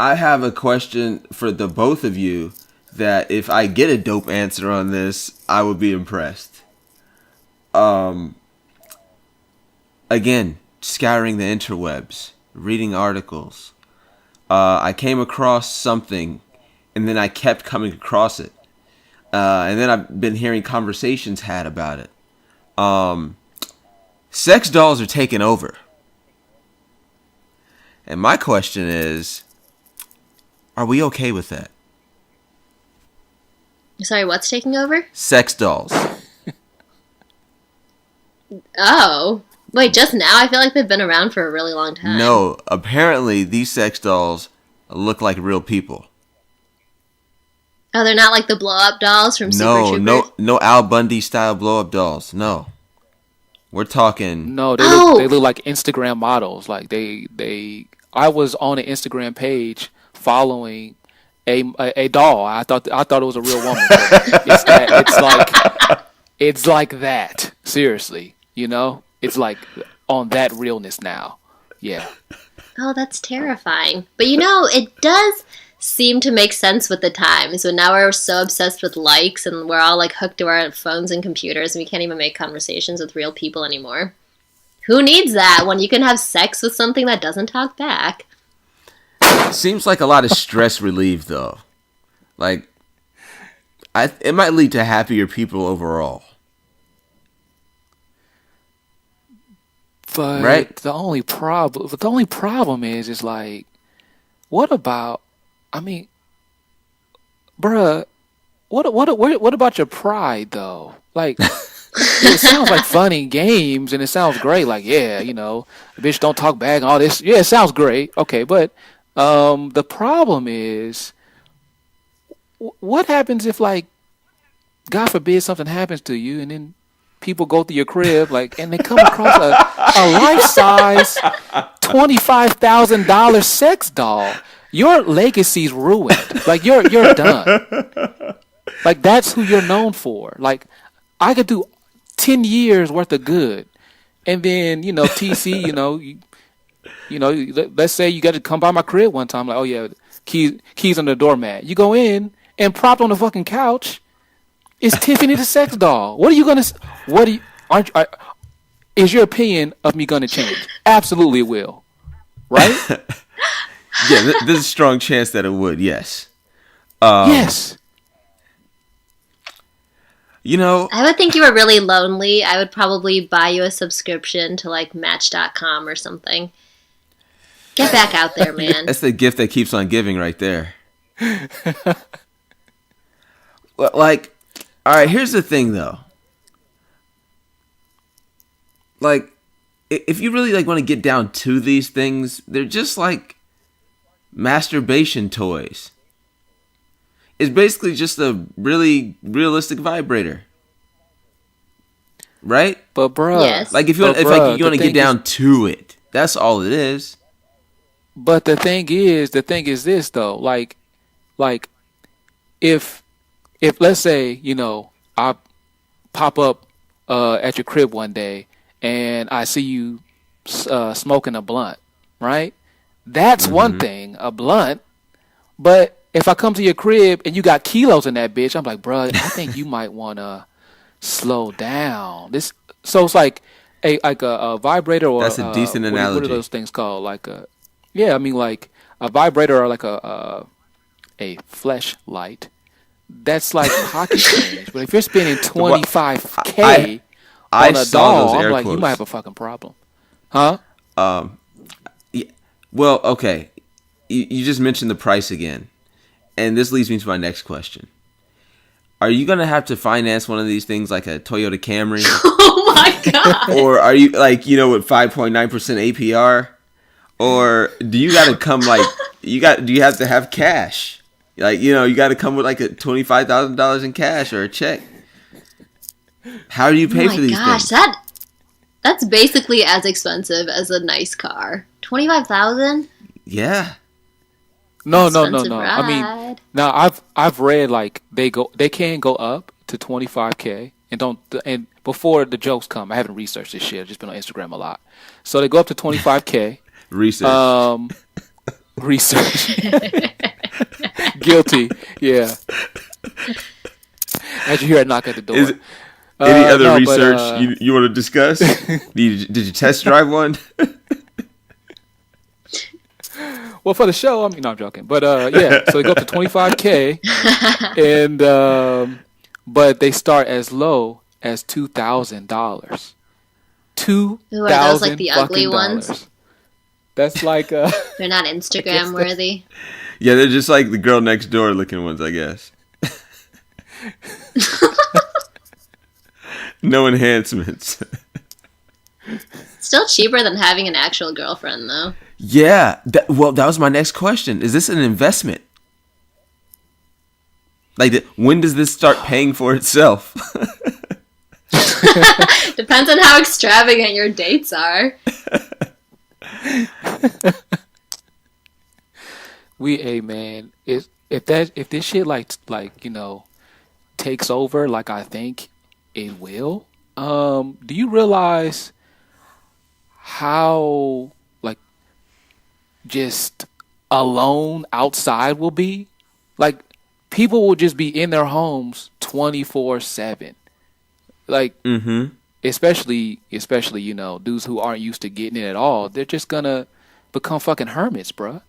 I have a question for the both of you that if I get a dope answer on this, I would be impressed. again, scouring the interwebs, reading articles, I came across something, and then I kept coming across it. And then I've been hearing conversations had about it. Sex dolls are taking over. And my question is, are we okay with that? Sorry, what's taking over? Sex dolls. Oh. Wait, just now? I feel like they've been around for a really long time. No, apparently these sex dolls look like real people. Oh, they're not like the blow-up dolls from Super Troopers? No Al Bundy style blow-up dolls. No. We're talking... No, they look like Instagram models. Like I was on an Instagram page following a doll. I thought it was a real woman. It's like that. Seriously, it's like on that realness now. Yeah. Oh, that's terrifying. But it does seem to make sense with the times. When now we're so obsessed with likes and we're all like hooked to our phones and computers and we can't even make conversations with real people anymore. Who needs that when you can have sex with something that doesn't talk back? Seems like a lot of stress relief, though. Like, it might lead to happier people overall. But right? the only problem is like, what about? I mean, bruh, what about your pride though? Like, it sounds like funny games and it sounds great. Like, yeah, bitch, don't talk back and all this. Yeah, it sounds great. Okay, but the problem is, what happens if, like, God forbid something happens to you and then people go through your crib, like, and they come across a life-size $25,000 sex doll? Your legacy's ruined. Like, you're done. Like, that's who you're known for. Like, I could do 10 years worth of good, and then TC, let's say you got to come by my crib one time. Like, oh yeah, keys on the doormat. You go in and propped on the fucking couch is Tiffany the sex doll. What are you gonna? Is your opinion of me gonna change? Absolutely, it will. Right? Yeah, there's a strong chance that it would. Yes. Yes. I would think you were really lonely. I would probably buy you a subscription to like Match.com or something. Get back out there, man. That's the gift that keeps on giving right there. Like, all right, here's the thing though. Like, if you really want to get down to these things, they're just like masturbation toys. It's basically just a really realistic vibrator, right? But bruh, yes. Like if you want to get down to it, that's all it is. But the thing is this though, like if let's say I pop up at your crib one day and I see you smoking a blunt, right? That's one thing, a blunt. But if I come to your crib and you got kilos in that bitch, I'm like, bro, I think you might want to slow down. So it's like a vibrator, or that's a decent analogy. What are those things called? Like a vibrator, or like a fleshlight. That's like pocket change. But if you're spending $25K on a doll, I'm like, you might have a fucking problem, huh? Yeah. Well, okay. You just mentioned the price again. And this leads me to my next question. Are you going to have to finance one of these things like a Toyota Camry? Oh my God. Or are you with 5.9% APR? Or do you got to come do you have to have cash? You got to come with like a $25,000 in cash or a check. How do you pay for these things? That's basically as expensive as a nice car. $25,000? Yeah. No. I mean, now I've read like they can go up to $25K and before the jokes come, I haven't researched this shit. I've just been on Instagram a lot. So they go up to $25K. Research. Research. Guilty. Yeah. As you hear a knock at the door. Any other No, research but you want to discuss? Did you test drive one? well, for the show, I mean, no, I'm joking. But yeah, so they go up to 25K, and but they start as low as $2,000. Ooh, are those like $2,000 the ugly fucking ones? dollars. That's like They're not Instagram worthy. Yeah, they're just like the girl next door looking ones, I guess. No enhancements. Still cheaper than having an actual girlfriend, though. Yeah. That was my next question. Is this an investment? Like, when does this start paying for itself? Depends on how extravagant your dates are. hey man, if this shit like takes over like I think it will, do you realize how like just alone outside will be? Like people will just be in their homes 24/7. Like especially dudes who aren't used to getting it at all, they're just gonna become fucking hermits, bruh.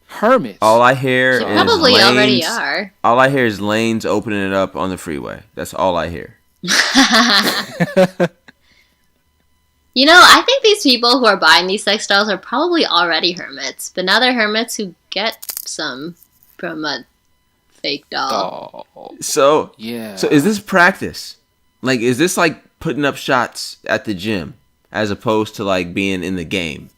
Hermits. All I hear is Probably lanes. already are. All I hear is lanes opening it up on the freeway. That's all I hear. You know, I think these people who are buying these sex dolls are probably already hermits, but now they're hermits who get some from a fake doll. Oh, So yeah. So is this practice? Like, is this like putting up shots at the gym as opposed to like being in the game?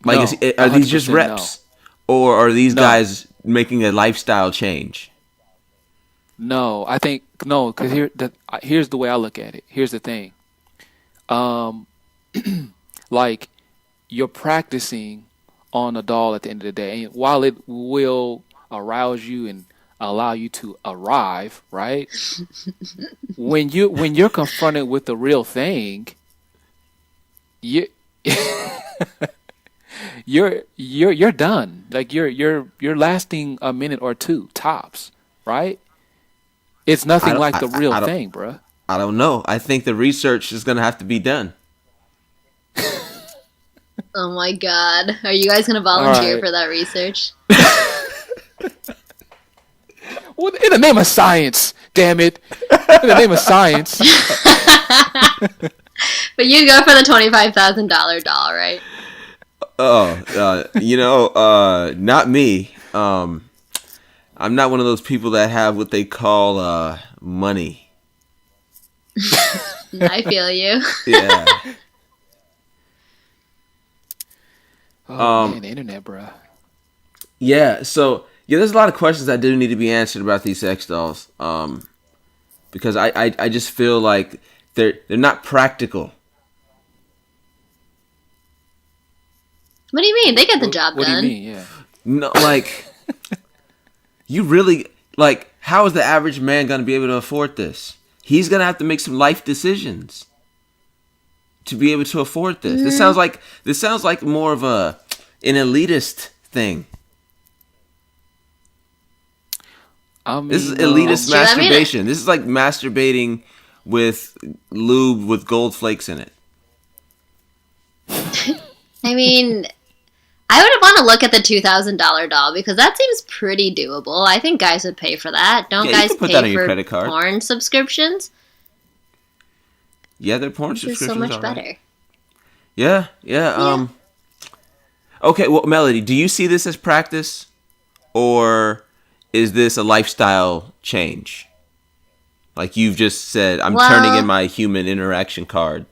Like, No, are these just 100% reps, or are these No. guys making a lifestyle change? No, I think no, because here's the way I look at it. Here's the thing, like you're practicing on a doll at the end of the day, and while it will arouse you and allow you to arrive, right? when you're confronted with the real thing, you you're done. Like you're lasting a minute or two tops, right? It's nothing like the real thing, bruh. I don't know. I think the research is going to have to be done. Oh my god. Are you guys going to volunteer Alright. for that research? Well, in the name of science, damn it! In the name of science. But you go for the $25,000 doll, right? Not me. I'm not one of those people that have what they call money. I feel you. Yeah. Oh man, the internet, bruh. Yeah. So there's a lot of questions that do need to be answered about these sex dolls. Because I just feel like they're not practical. What do you mean? They get the job What done. do you mean? Yeah. No, like you really like. How is the average man going to be able to afford this? He's going to have to make some life decisions to be able to afford this. This sounds like more of an elitist thing. I mean, This is elitist True, I mean- masturbation. This is like masturbating with lube with gold flakes in it. I mean, I would want to look at the $2,000 doll because that seems pretty doable. I think guys would pay for that. Don't Yeah, you guys can put pay that on your for credit card. porn subscriptions? Yeah, their porn This is subscriptions so much are right. better. Yeah. Okay, well, Melody, do you see this as practice, or is this a lifestyle change? Like you've just said, I'm turning in my human interaction card.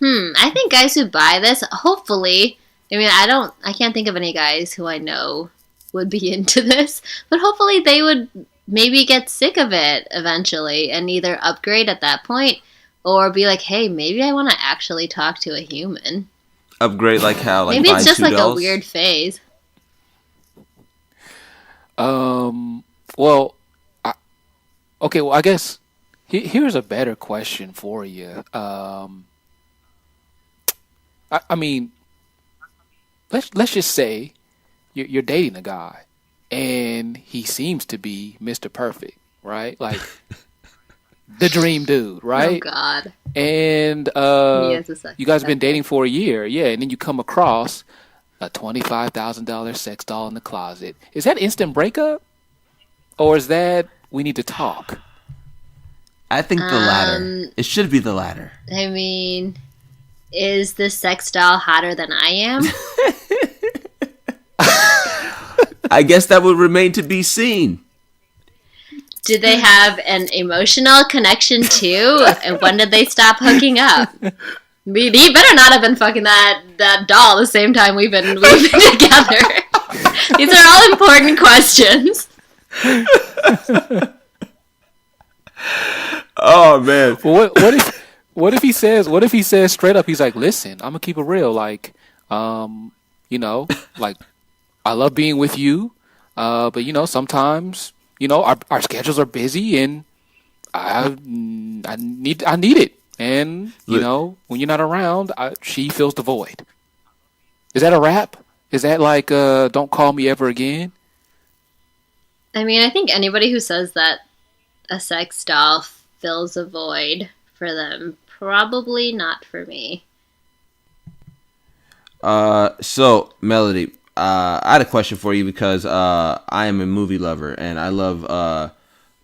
I think guys who buy this, hopefully, I mean, I can't think of any guys who I know would be into this, but hopefully they would maybe get sick of it eventually and either upgrade at that point or be like, hey, maybe I want to actually talk to a human. Upgrade like how? Like Maybe it's buying just two like dolls? a weird phase. Well, I guess here's a better question for you. I mean, let's just say you're dating a guy, and he seems to be Mr. Perfect, right? Like the dream dude, Oh right? God. And Me as a sex you guys have been offender. dating for a year, yeah, and then you come across a $25,000 sex doll in the closet. Is that instant breakup, or is that we need to talk? I think the latter. It should be the latter. I mean, is this sex doll hotter than I am? I guess that would remain to be seen. Did they have an emotional connection too? And when did they stop hooking up? He better not have been fucking that doll the same time we've been together. These are all important questions. Oh man. Well, what if he says straight up? He's like, listen, I'm gonna keep it real. Like, like I love being with you, but sometimes our schedules are busy, and I need it. And when you're not around, she fills the void. Is that a rap? Is that like "Don't call me ever again"? I mean, I think anybody who says that a sex doll fills a void for them, probably not for me. So Melody, I had a question for you because I am a movie lover and I love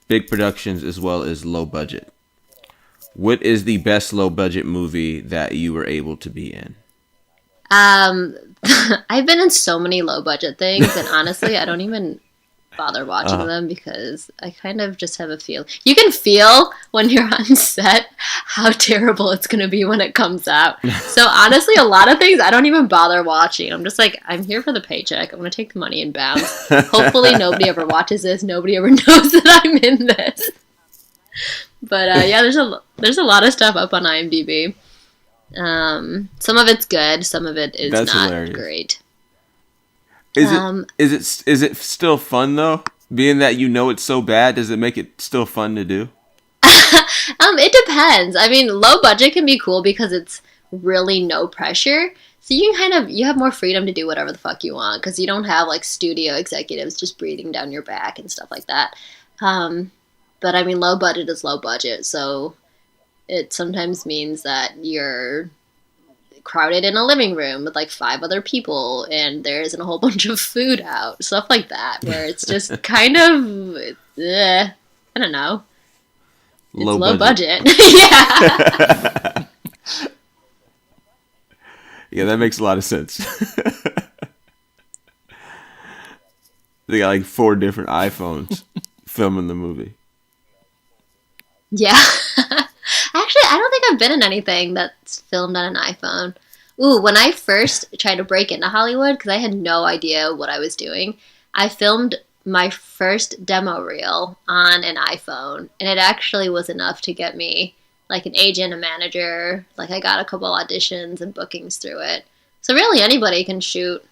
big productions as well as low budget. What is the best low budget movie that you were able to be in? I've been in so many low budget things, and honestly, I don't even bother watching them because I kind of just have a feel. You can feel when you're on set how terrible it's going to be when it comes out. So honestly, a lot of things I don't even bother watching. I'm just like, I'm here for the paycheck. I'm going to take the money and bounce. Hopefully nobody ever watches this. Nobody ever knows that I'm in this. But yeah, there's a lot of stuff up on IMDb. Some of it's good. Some of it is That's not hilarious. great. Is it still fun though? Being that it's so bad, does it make it still fun to do? It depends. I mean, low budget can be cool because it's really no pressure. So you can you have more freedom to do whatever the fuck you want because you don't have like studio executives just breathing down your back and stuff like that. But I mean, low budget is low budget, so it sometimes means that you're crowded in a living room with like 5 other people and there isn't a whole bunch of food out, stuff like that, where it's just kind of I don't know, it's low budget. Yeah. Yeah, that makes a lot of sense. They got like 4 different iPhones filming the movie. Yeah. Actually, I don't think I've been in anything that's filmed on an iPhone. Ooh, when I first tried to break into Hollywood, because I had no idea what I was doing, I filmed my first demo reel on an iPhone, and it actually was enough to get me like an agent, a manager. Like I got a couple auditions and bookings through it. So really anybody can shoot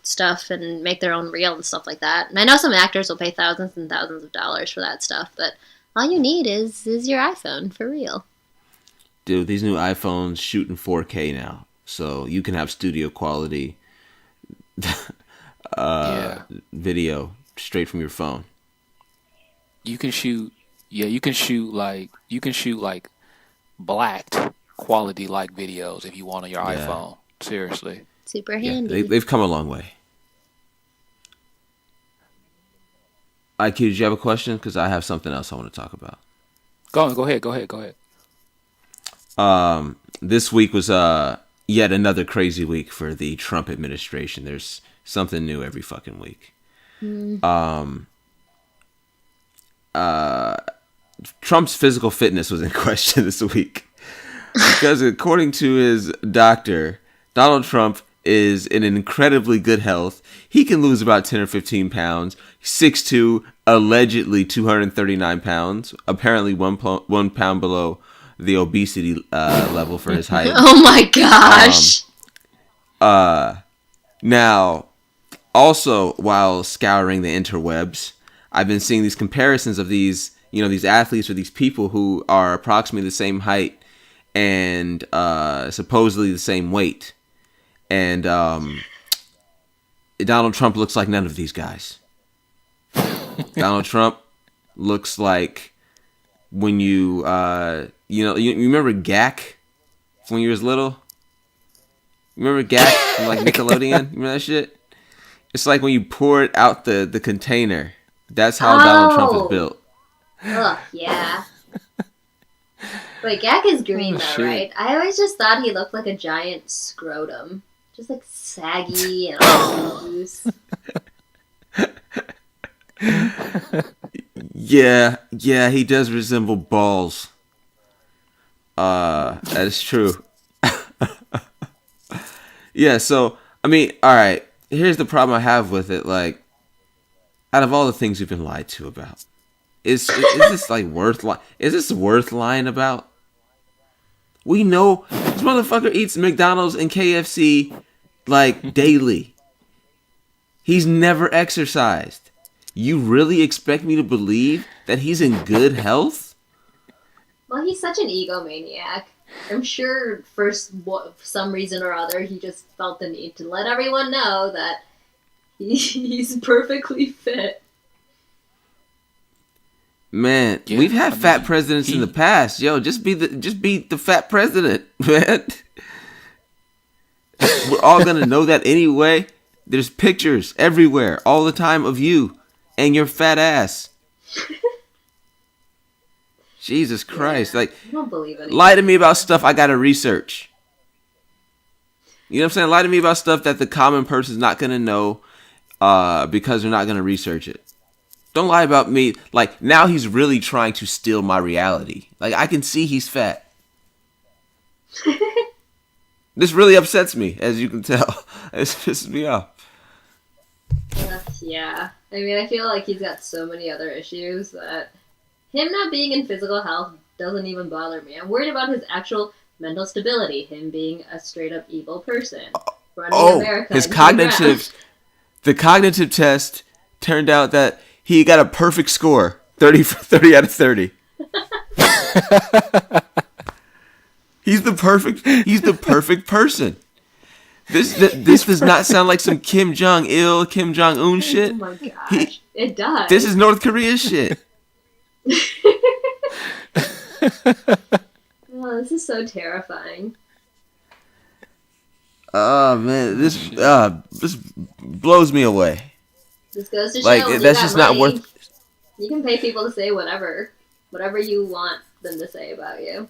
stuff and make their own reel and stuff like that. And I know some actors will pay thousands and thousands of dollars for that stuff, but all you need is your iPhone, for real. Dude, these new iPhones shoot in 4K now. So you can have studio quality video straight from your phone. You can shoot like blacked quality like videos if you want on your iPhone. Seriously. Super handy. They've come a long way. IQ, did you have a question? Because I have something else I want to talk about. Go ahead. This week was yet another crazy week for the Trump administration. There's something new every fucking week. Trump's physical fitness was in question this week. Because according to his doctor, Donald Trump is in incredibly good health. He can lose about 10 or 15 pounds. 6'2", allegedly 239 pounds. Apparently 1 pound below the obesity level for his height. Oh my gosh. Now, also while scouring the interwebs, I've been seeing these comparisons of these athletes or these people who are approximately the same height and supposedly the same weight. And Donald Trump looks like none of these guys. Donald Trump looks like when you you remember Gak from when you was little? You remember Gak from like Nickelodeon? Remember that shit? It's like when you pour it out the container. That's how Donald Trump is built. Ugh, yeah. Wait, Gak is green though, right? I always just thought he looked like a giant scrotum. Just like saggy and all loose. Yeah, he does resemble balls. That is true. Yeah, so I mean, all right. Here's the problem I have with it. Like, out of all the things we've been lied to about, is this like worth lying? Is this worth lying about? We know this motherfucker eats McDonald's and KFC like daily. He's never exercised. You really expect me to believe that he's in good health? Well, he's such an egomaniac. I'm sure for some reason or other, he just felt the need to let everyone know that he's perfectly fit. Man, we've had fat presidents in the past. Yo, just be the fat president, man. We're all gonna know that anyway. There's pictures everywhere, all the time, of you and your fat ass. Jesus Christ! Like, I don't believe it. Lie to me about stuff I gotta research. You know what I'm saying? Lie to me about stuff that the common person's not gonna know, because they're not gonna research it. Don't lie about me. Like, now he's really trying to steal my reality. Like, I can see he's fat. This really upsets me, as you can tell. It pisses me off. Yeah. I mean, I feel like he's got so many other issues that him not being in physical health doesn't even bother me. I'm worried about his actual mental stability, him being a straight-up evil person. Running America his cognitive... The cognitive test turned out that he got a perfect score. 30 out of 30. He's the perfect person. This does not sound like some Kim Jong-il, Kim Jong-un shit. Oh my gosh, it does. This is North Korea shit. Oh, this is so terrifying. Oh man, this blows me away. This goes to show like that's just money, not worth. You can pay people to say whatever you want them to say about you.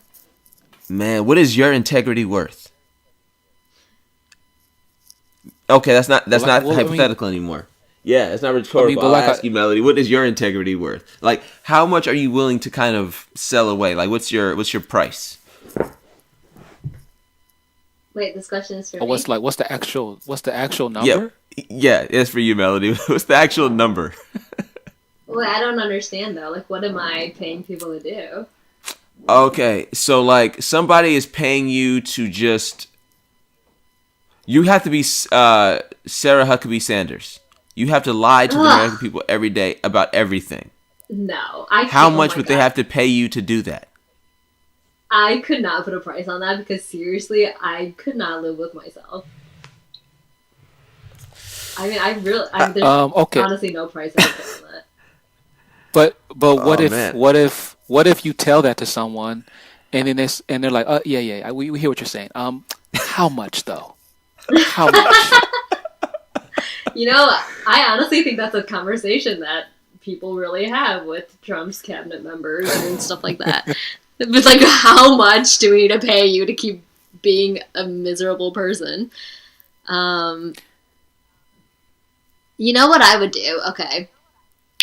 Man, what is your integrity worth? Okay, that's not hypothetical anymore. Yeah, it's not rhetorical. I'll ask you, Melody. What is your integrity worth? Like, how much are you willing to kind of sell away? Like, what's your price? Wait, this question is for me. What's the actual number? Yeah, it's for you, Melody. What's the actual number? Well, I don't understand though. Like, what am I paying people to do? Okay, so like somebody is paying you to just. You have to be Sarah Huckabee Sanders. You have to lie to the American people every day about everything. No, I can't. How much would they have to pay you to do that? I could not put a price on that because seriously, I could not live with myself. I mean, there's honestly no price I could put on that. But what if you tell that to someone, and then they're like, we hear what you're saying. How much though? How much? You know, I honestly think that's a conversation that people really have with Trump's cabinet members and stuff like that. It's like, how much do we need to pay you to keep being a miserable person? You know what I would do? Okay.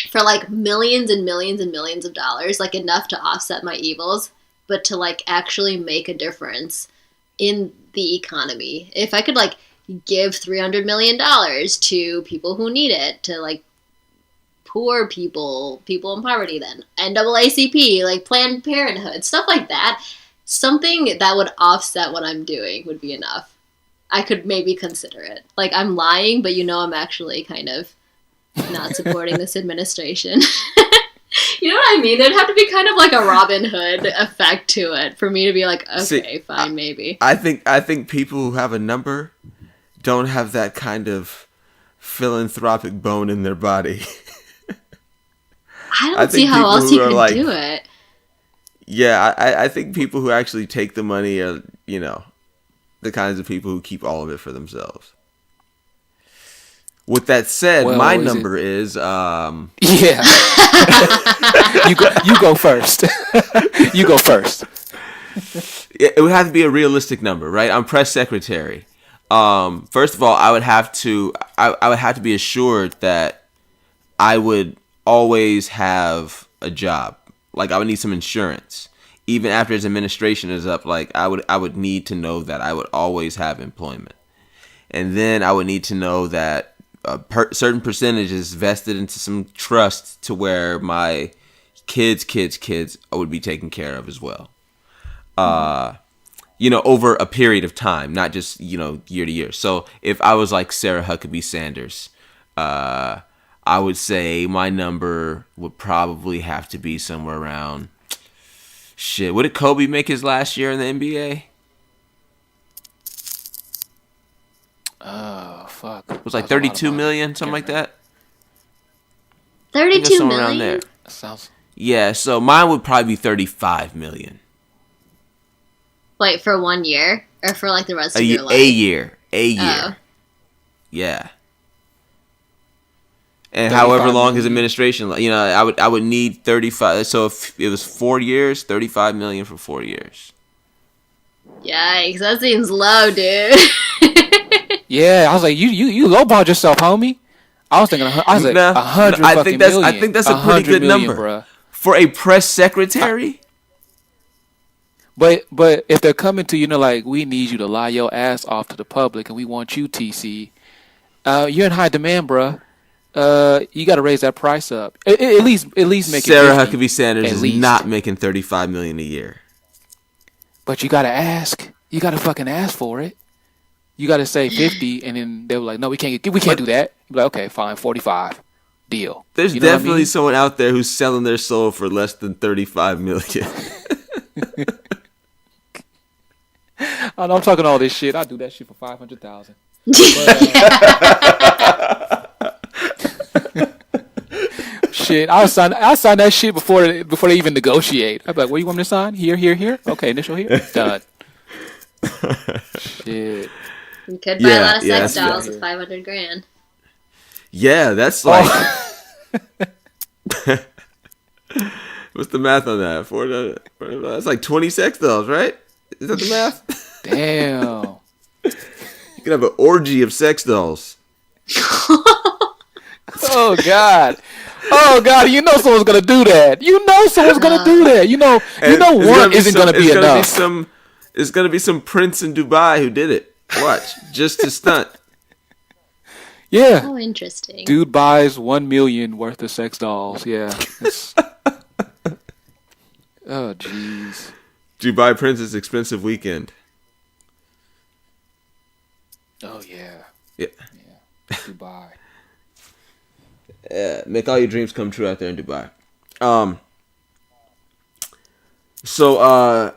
For like millions and millions and millions of dollars, like enough to offset my evils, but to like actually make a difference in the economy. If I could like give $300 million to people who need it, to like poor people in poverty, then NAACP, like Planned Parenthood, stuff like that. Something that would offset what I'm doing would be enough. I could maybe consider it. Like, I'm lying, but I'm actually kind of not supporting this administration. You know what I mean? There'd have to be kind of like a Robin Hood effect to it for me to be like, okay, fine, maybe. I think people who have a number don't have that kind of philanthropic bone in their body. I I don't see think how people else who you are can like, do it. yeah, I think people who actually take the money are, the kinds of people who keep all of it for themselves. With that said, Well, my is it? number is Yeah. You go first. You go first. it would have to be a realistic number, right? I'm press secretary. First of all, I would have to be assured that I would always have a job. Like I would need some insurance. Even after his administration is up, like I would need to know that I would always have employment. And then I would need to know that a certain percentage is vested into some trust to where my kids would be taken care of as well. Over a period of time, not just, year to year. So if I was like Sarah Huckabee Sanders, I would say my number would probably have to be somewhere around, shit, what did Kobe make his last year in the NBA? Oh, fuck. It was like 32 million, something like that. 32 somewhere around million? there. Sounds. Yeah, so mine would probably be 35 million. Wait, for 1 year? Or for like the rest of your life? A year. Oh. Yeah. And however 35 long his million. administration, I would need 35. So if it was 4 years, 35 million for 4 years. Yikes, that seems low, dude. Yeah, I was like, you lowballed yourself, homie. I was thinking, I was like, No, 100 I fucking think that's million. I think that's a pretty good number bruh. for a press secretary. But if they're coming to you, like, we need you to lie your ass off to the public, and we want you, TC. You're in high demand, bruh. You got to raise that price up. At least make Sarah it 50, Huckabee Sanders at is least. not making 35 million a year. But you got to ask. You got to fucking ask for it. You got to say 50, and then they were like, no, we can't do that. You're like, okay, fine, 45. Deal. There's You know what I definitely mean? someone out there who's selling their soul for less than 35 million. I know I'm talking all this shit. I do that shit for 500,000. Shit, I'll sign that shit before they even negotiate. I'm like, what do you want me to sign? Here. Okay, initial here. Done. Shit. You could buy a lot of sex that's dolls fair. with 500 grand. Yeah, that's like. What's the math on that? That's like 20 sex dolls, right? Is that the math? Damn. You can have an orgy of sex dolls. Oh God. You know someone's gonna do that. You know someone's gonna do that. You know one isn't gonna be enough. It's gonna be some prince in Dubai who did it. Watch, just to stunt. Yeah. Oh, interesting. Dude buys 1 million worth of sex dolls. Yeah. Oh jeez. Dubai Prince's expensive weekend. Oh yeah. Yeah. Dubai. Make all your dreams come true out there in Dubai. So,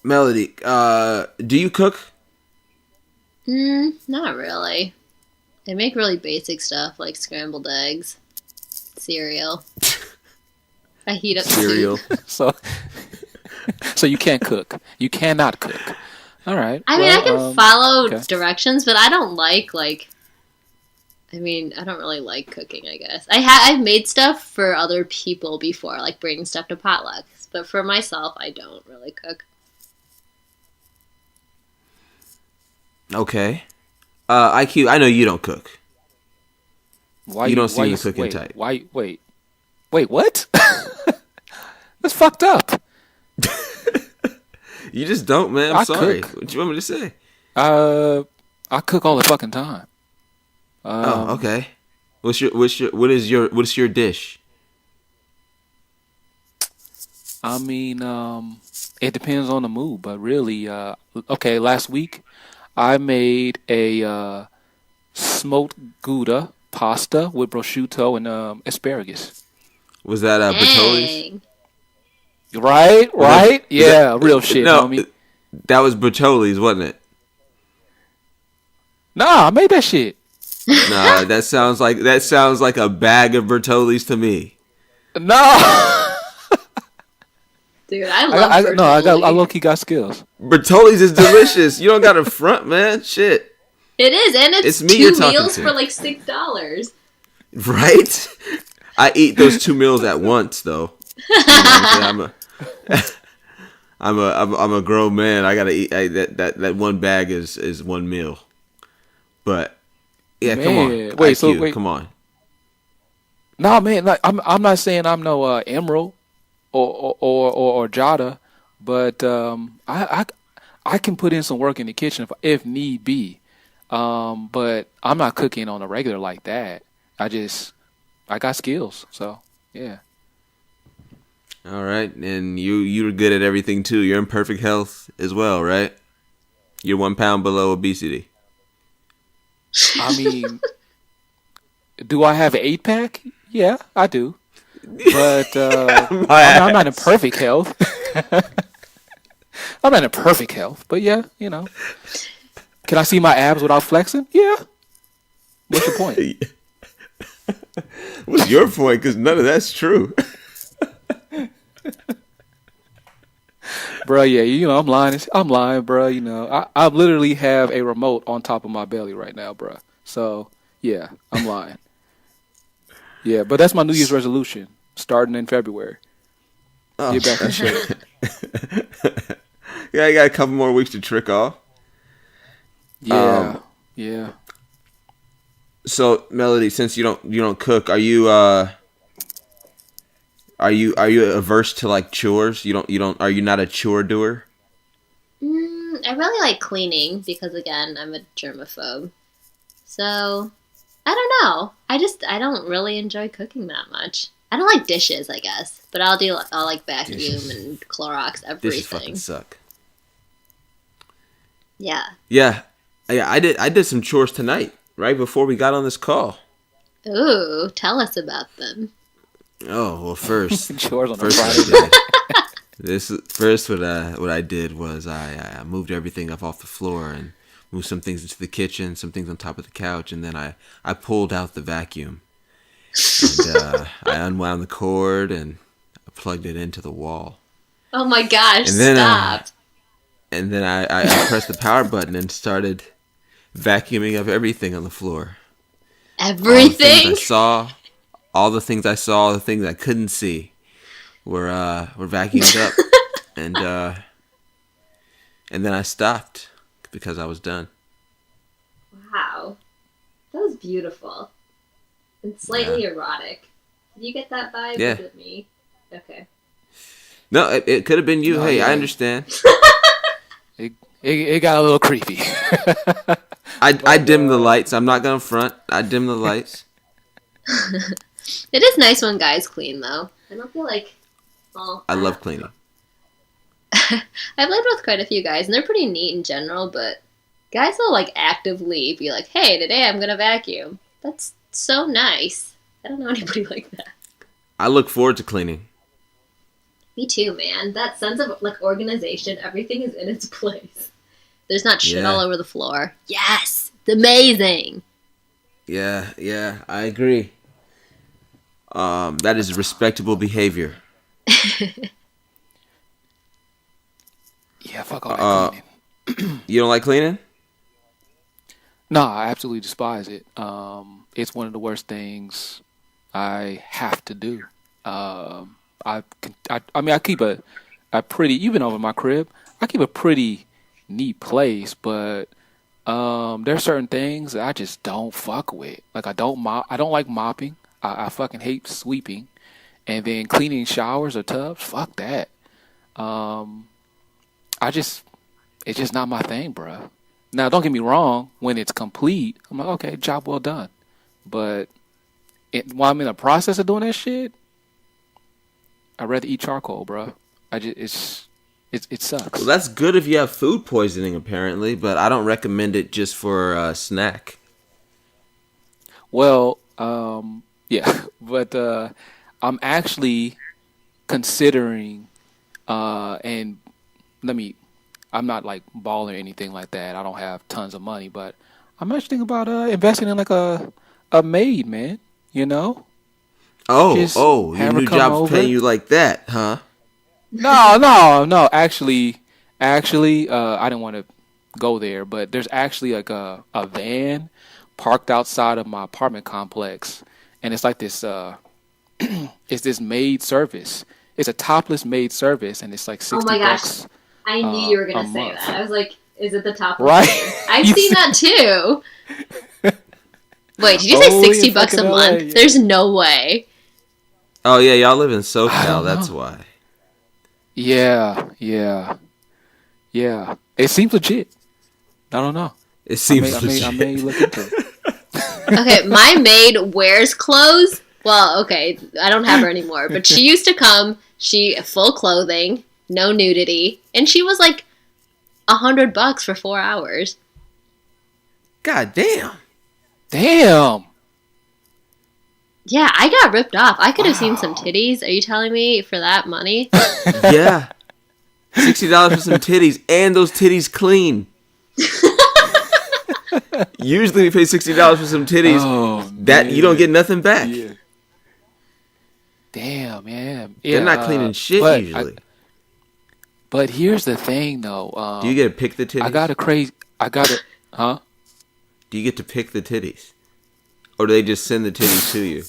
Melody, do you cook? Not really. I make really basic stuff like scrambled eggs, cereal. I heat up Cereal. soup. So you can't cook. You cannot cook. All right. I mean, I can follow okay. directions, but I don't I don't really like cooking, I guess. I've made stuff for other people before, like bringing stuff to potlucks. But for myself, I don't really cook. Okay. IQ, I know you don't cook. Why You don't seem why the cooking wait, type. Why? Wait, what? That's fucked up. You just don't, man. I'm I sorry. cook. What do you want me to say? I cook all the fucking time. Okay. What is your dish? I mean, it depends on the mood, but really, okay. Last week, I made a smoked Gouda pasta with prosciutto and asparagus. Was that Bertoli's? Dang. Right? Yeah, real shit, No, homie. that was Bertoli's, wasn't it? Nah, I made that shit. Nah, that sounds like a bag of Bertoli's to me. No. Dude, I love I Bertolli. low key got skills. Bertolli's is delicious. You don't got to front, man. Shit. It is, and it's me you're two talking meals to. for like $6. Right? I eat those 2 meals at once, though. You know, I'm a grown man. I gotta eat that one bag is one meal. But yeah, come on. Man, IQ, come on. No, man, like I'm not saying I'm no Emerald or Jada, but I can put in some work in the kitchen if need be. But I'm not cooking on a regular like that. I got skills, so yeah. All right, and you're good at everything too. You're in perfect health as well, right? You're 1 pound below obesity. I mean, do I have an 8-pack? Yeah, I do. But I'm not in perfect health. I'm not in perfect health, but yeah, you know. Can I see my abs without flexing? Yeah. What's your point? What's your point? Because none of that's true. Bro, yeah, you know, I'm lying, bro. You know, I literally have a remote on top of my belly right now, bro. So, yeah, I'm lying. Yeah, but that's my New Year's resolution, starting in February. Oh, Get back in shape. Yeah, I got a couple more weeks to trick off. Yeah, yeah. So, Melody, since you don't cook, are you averse to like chores? Are you not a chore doer? I really like cleaning because, again, I'm a germaphobe. So, I don't know. I don't really enjoy cooking that much. I don't like dishes, I guess, but I'll like vacuum Dishes. and Clorox everything. Dishes fucking suck. Yeah. Yeah, I did some chores tonight, right before we got on this call. Ooh, tell us about them. Oh well, first Chores on a first Friday. what I did was I moved everything up off the floor and moved some things into the kitchen, some things on top of the couch, and then I pulled out the vacuum and I unwound the cord and I plugged it into the wall. Oh my gosh, And then, stop. And then I pressed the power button and started vacuuming up everything on the floor. Everything? All the things I saw, the things I couldn't see, were vacuumed up, and then I stopped because I was done. Wow. That was beautiful. And slightly erotic. Did you get that vibe? Yeah. Was it me? Okay. No, it could have been you. No, Hey, yeah. I understand. It got a little creepy. I dimmed the lights. I'm not gonna front. I dimmed the lights. It is nice when guys clean, though. I don't feel like... Well, I love cleaning. I've lived with quite a few guys, and they're pretty neat in general, but guys will, like, actively be like, hey, today I'm gonna vacuum. That's so nice. I don't know anybody like that. I look forward to cleaning. Me too, man. That sense of, like, organization, everything is in its place. There's not shit Yeah. all over the floor. Yes! It's amazing! Yeah, I agree. That is respectable behavior. Yeah, fuck all that cleaning. You don't like cleaning? No, I absolutely despise it. It's one of the worst things I have to do. I mean, I keep a pretty, even over my crib, I keep a pretty neat place, but there's certain things that I just don't fuck with. Like I don't like mopping. I fucking hate sweeping, and then cleaning showers or tubs. Fuck that. It's just not my thing, bruh. Now, don't get me wrong. When it's complete, I'm like, okay, job well done. But while I'm in the process of doing that shit, I'd rather eat charcoal, bruh. It sucks. Well, that's good if you have food poisoning, apparently, but I don't recommend it just for a snack. Well, yeah, but I'm actually considering, and I'm not like balling or anything like that. I don't have tons of money, but I'm actually thinking about investing in like a maid, man. You know? Just your have her new come job's over. paying you like that, huh? No. Actually, I didn't want to go there, but there's actually like a van parked outside of my apartment complex, and it's like this. It's this maid service. It's a topless maid service, and it's like Oh 60 my gosh. bucks. I knew you were A going to say month. that. I was like, is it the top? Right? I've You seen see- that too. Wait, did you say Only in 60 bucks a fucking LA, month? yeah. There's no way. Oh yeah, y'all live in I SoCal. don't That's know. why. Yeah. It seems legit. I don't know. It seems I may legit. look into it. Okay, my maid wears clothes. Well, okay, I don't have her anymore, but she used to come. She full clothing, no nudity, and she was like $100 for 4 hours. God damn. Damn. Yeah, I got ripped off. I could have seen some titties. Are you telling me for that money? Yeah. $60 for some titties, and those titties clean. Usually we pay $60 for some titties. Oh, That you don't get nothing back. Yeah. Damn, man. They're not cleaning shit but usually. But here's the thing, though. Do you get to pick the titties? Huh? Do you get to pick the titties? Or do they just send the titties to you?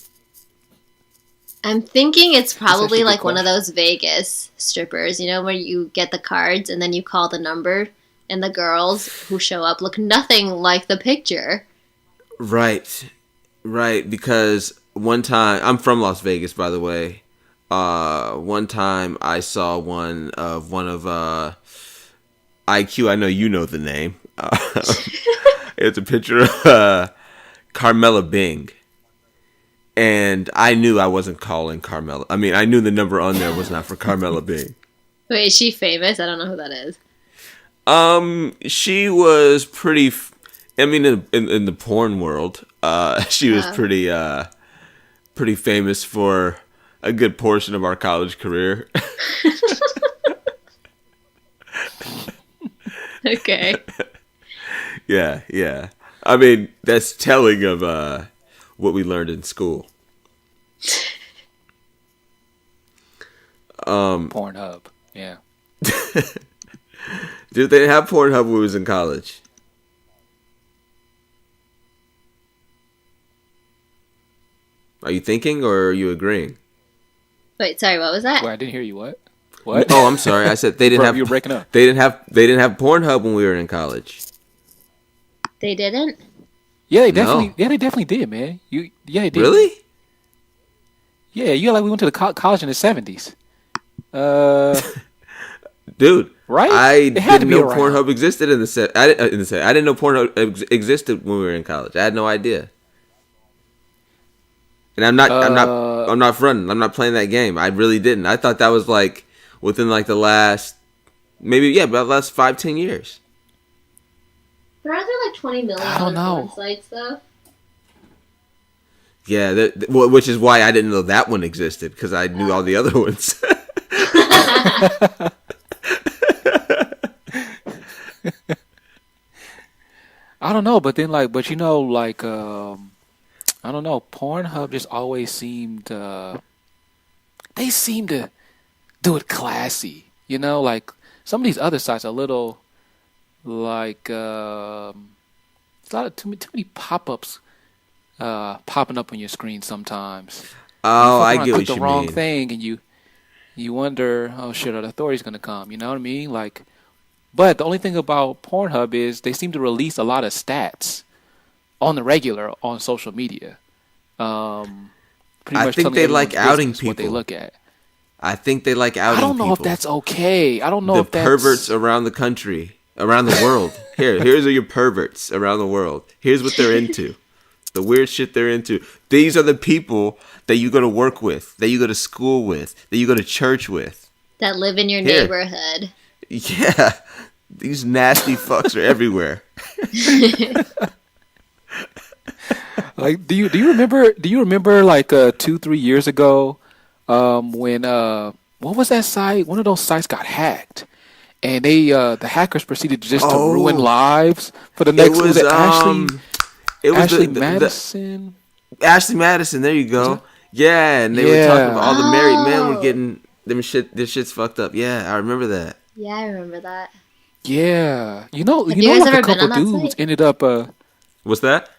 I'm thinking it's probably actually a good like one of those Vegas strippers, you know, where you get the cards and then you call the number, and the girls who show up look nothing like the picture. Right. Because one time, I'm from Las Vegas, by the way. One time I saw one of IQ. I know you know the name. It's a picture of Carmela Bing. And I knew I wasn't calling Carmela. I mean, I knew the number on there was not for Carmela Bing. Wait, is she famous? I don't know who that is. She was pretty. I mean, in the porn world, she was pretty famous for a good portion of our college career. Okay. Yeah. I mean, that's telling of what we learned in school. Pornhub. Yeah. Dude, they didn't have Pornhub when we was in college. Are you thinking or are you agreeing? Wait, sorry, what was that? Wait, I didn't hear you. What? What? Oh, I'm sorry. I said they didn't Bro, have. you were breaking up. They didn't have Pornhub when we were in college. They didn't? Yeah, they No. definitely. Yeah, they definitely did, man. Yeah, they did. Really? Yeah, you like we went to the college in the 70s. Dude, Right? I It had to didn't be know around. Pornhub existed in the set. I didn't know Pornhub existed when we were in college. I had no idea. And I'm not fronting. I'm not playing that game. I really didn't. I thought that was like within like the last, about the last 5-10 years. There aren't there like 20 million I don't other know. porn sites, though? Yeah, which is why I didn't know that one existed because I knew all the other ones. I don't know, but then I don't know. Pornhub just always seemed. They seem to do it classy, you know. Like some of these other sites are a little like it's a lot of too many pop-ups popping up on your screen sometimes. Oh, I You get click what the you wrong mean. thing, and you wonder, oh shit, are the authorities gonna come? You know what I mean? Like, but the only thing about Pornhub is they seem to release a lot of stats on the regular on social media. Pretty I much think telling they like everyone's outing business what they people. look at. I think they like outing I don't know people. if that's okay. I don't know The if that's perverts around the country, around the world. Here's your perverts around the world. Here's what they're into. The weird shit they're into. These are the people that you go to work with, that you go to school with, that you go to church with. That live in your Here. neighborhood. Yeah. These nasty fucks are everywhere. Like, do you remember like 2-3 years ago when what was that site? One of those sites got hacked, and the hackers proceeded just to ruin lives for the next. was Ashley it was Ashley the Madison. Ashley Madison, there you go. Yeah, and they were talking about all the married men were Oh. getting their shit's fucked up. Yeah, I remember that. Yeah, I remember that. Yeah, you know, Have you guys like ever a been couple on that dudes site? ended up. What's that?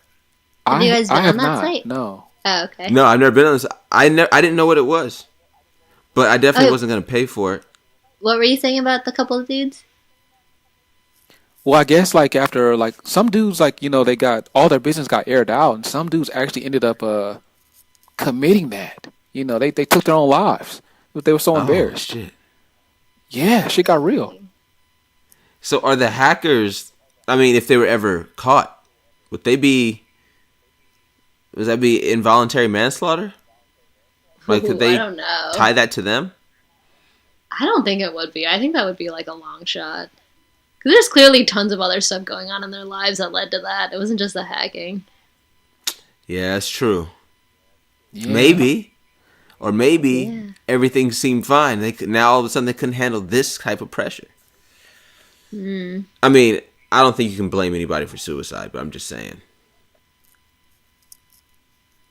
Have you guys been I have on that not. site? No. Oh, okay. No, I've never been on this. I didn't know what it was, but I definitely Oh. wasn't gonna pay for it. What were you saying about the couple of dudes? Well, I guess like after like some dudes like they got all their business got aired out, and some dudes actually ended up committing that. They took their own lives, but they were so Oh embarrassed. shit! Yeah, shit got real. So are the hackers? I mean, if they were ever caught, would they be? Would that be involuntary manslaughter? Like, could Ooh, they I don't know. tie that to them? I don't think it would be. I think that would be like a long shot. Because there's clearly tons of other stuff going on in their lives that led to that. It wasn't just the hacking. Yeah, that's true. Yeah. Maybe, or maybe Yeah. everything seemed fine. Now all of a sudden they couldn't handle this type of pressure. Mm. I mean, I don't think you can blame anybody for suicide, but I'm just saying.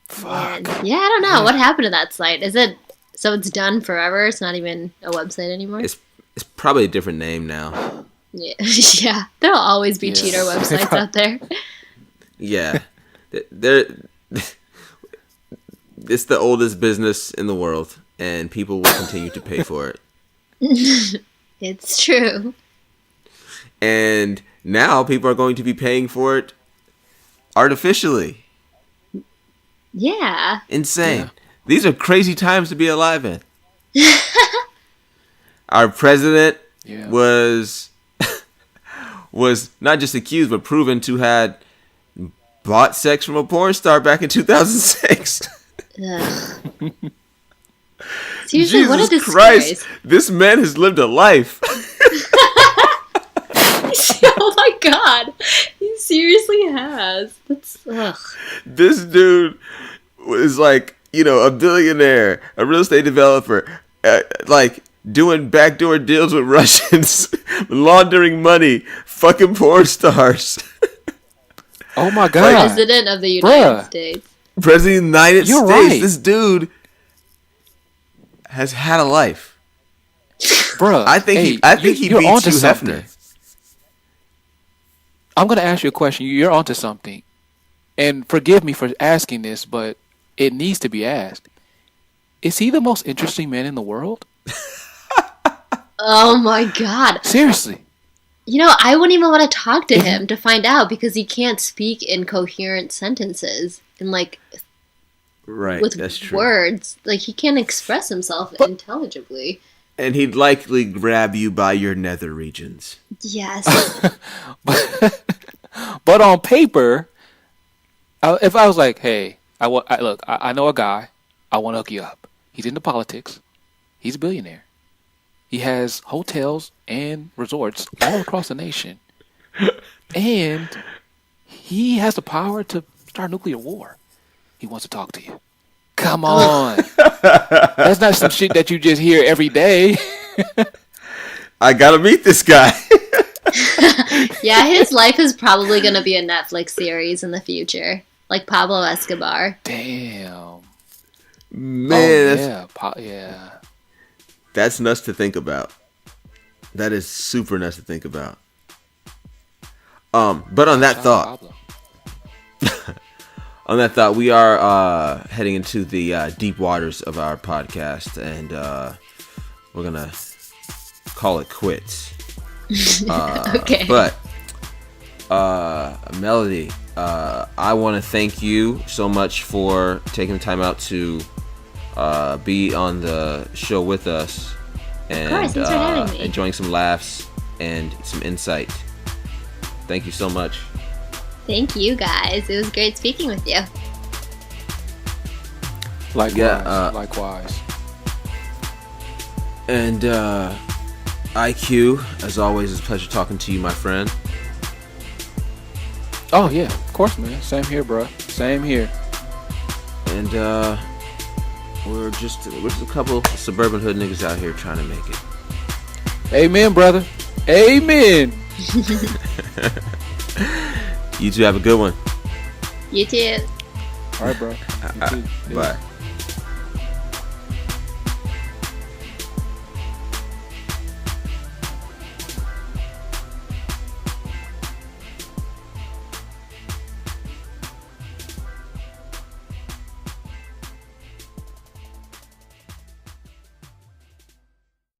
Fuck. Yeah, I don't know. What happened to that site? Is it so it's done forever? It's not even a website anymore? It's probably a different name now. Yeah. Yeah. There'll always be Yeah. cheater websites out there. Yeah, they're it's the oldest business in the world, and people will continue to pay for it. It's true. And now people are going to be paying for it artificially. Yeah. Insane. Yeah. These are crazy times to be alive in. Our president Yeah. was not just accused but proven to had bought sex from a porn star back in 2006. Ugh. Seriously, what a Jesus disgrace. Christ, this man has lived a life. Oh my god. He seriously has. That's ugh. This dude was like, a billionaire, a real estate developer, like doing backdoor deals with Russians, laundering money, fucking porn stars. Oh my god. President of the United States. President of the United You're States. right. This dude has had a life. Bruh. I think he you're beats onto Hugh something. Hefner. I'm gonna ask you a question. You're onto something, and forgive me for asking this, but it needs to be asked. Is he the most interesting man in the world? Oh my god. Seriously. I wouldn't even want to talk to him to find out because he can't speak in coherent sentences and Right, with that's true. words. Like he can't express himself intelligibly. And he'd likely grab you by your nether regions. Yes. But on paper, if I was like, hey, I know a guy, I want to hook you up. He's into politics. He's a billionaire. He has hotels and resorts all across the nation. And he has the power to start nuclear war. He wants to talk to you. Come on. That's not some shit that you just hear every day. I gotta meet this guy. Yeah, his life is probably going to be a Netflix series in the future. Like Pablo Escobar. Damn. Man, Yeah. that's nuts to think about. That is super nuts to think about. But on that thought, we are heading into the deep waters of our podcast, and we're gonna call it quits. Okay. But Melody, I want to thank you so much for taking the time out to be on the show with us, and course, thanks for having me. enjoying some laughs and some insight. Thank you so much. Thank you guys. It was great speaking with you. Likewise. Likewise. And IQ, as always, it's a pleasure talking to you, my friend. Oh, yeah. Of course, man. Same here, bro. Same here. And we're just a couple suburban hood niggas out here trying to make it. Amen, brother. Amen. You two have a good one. You too. All right, bro. You too. Bye.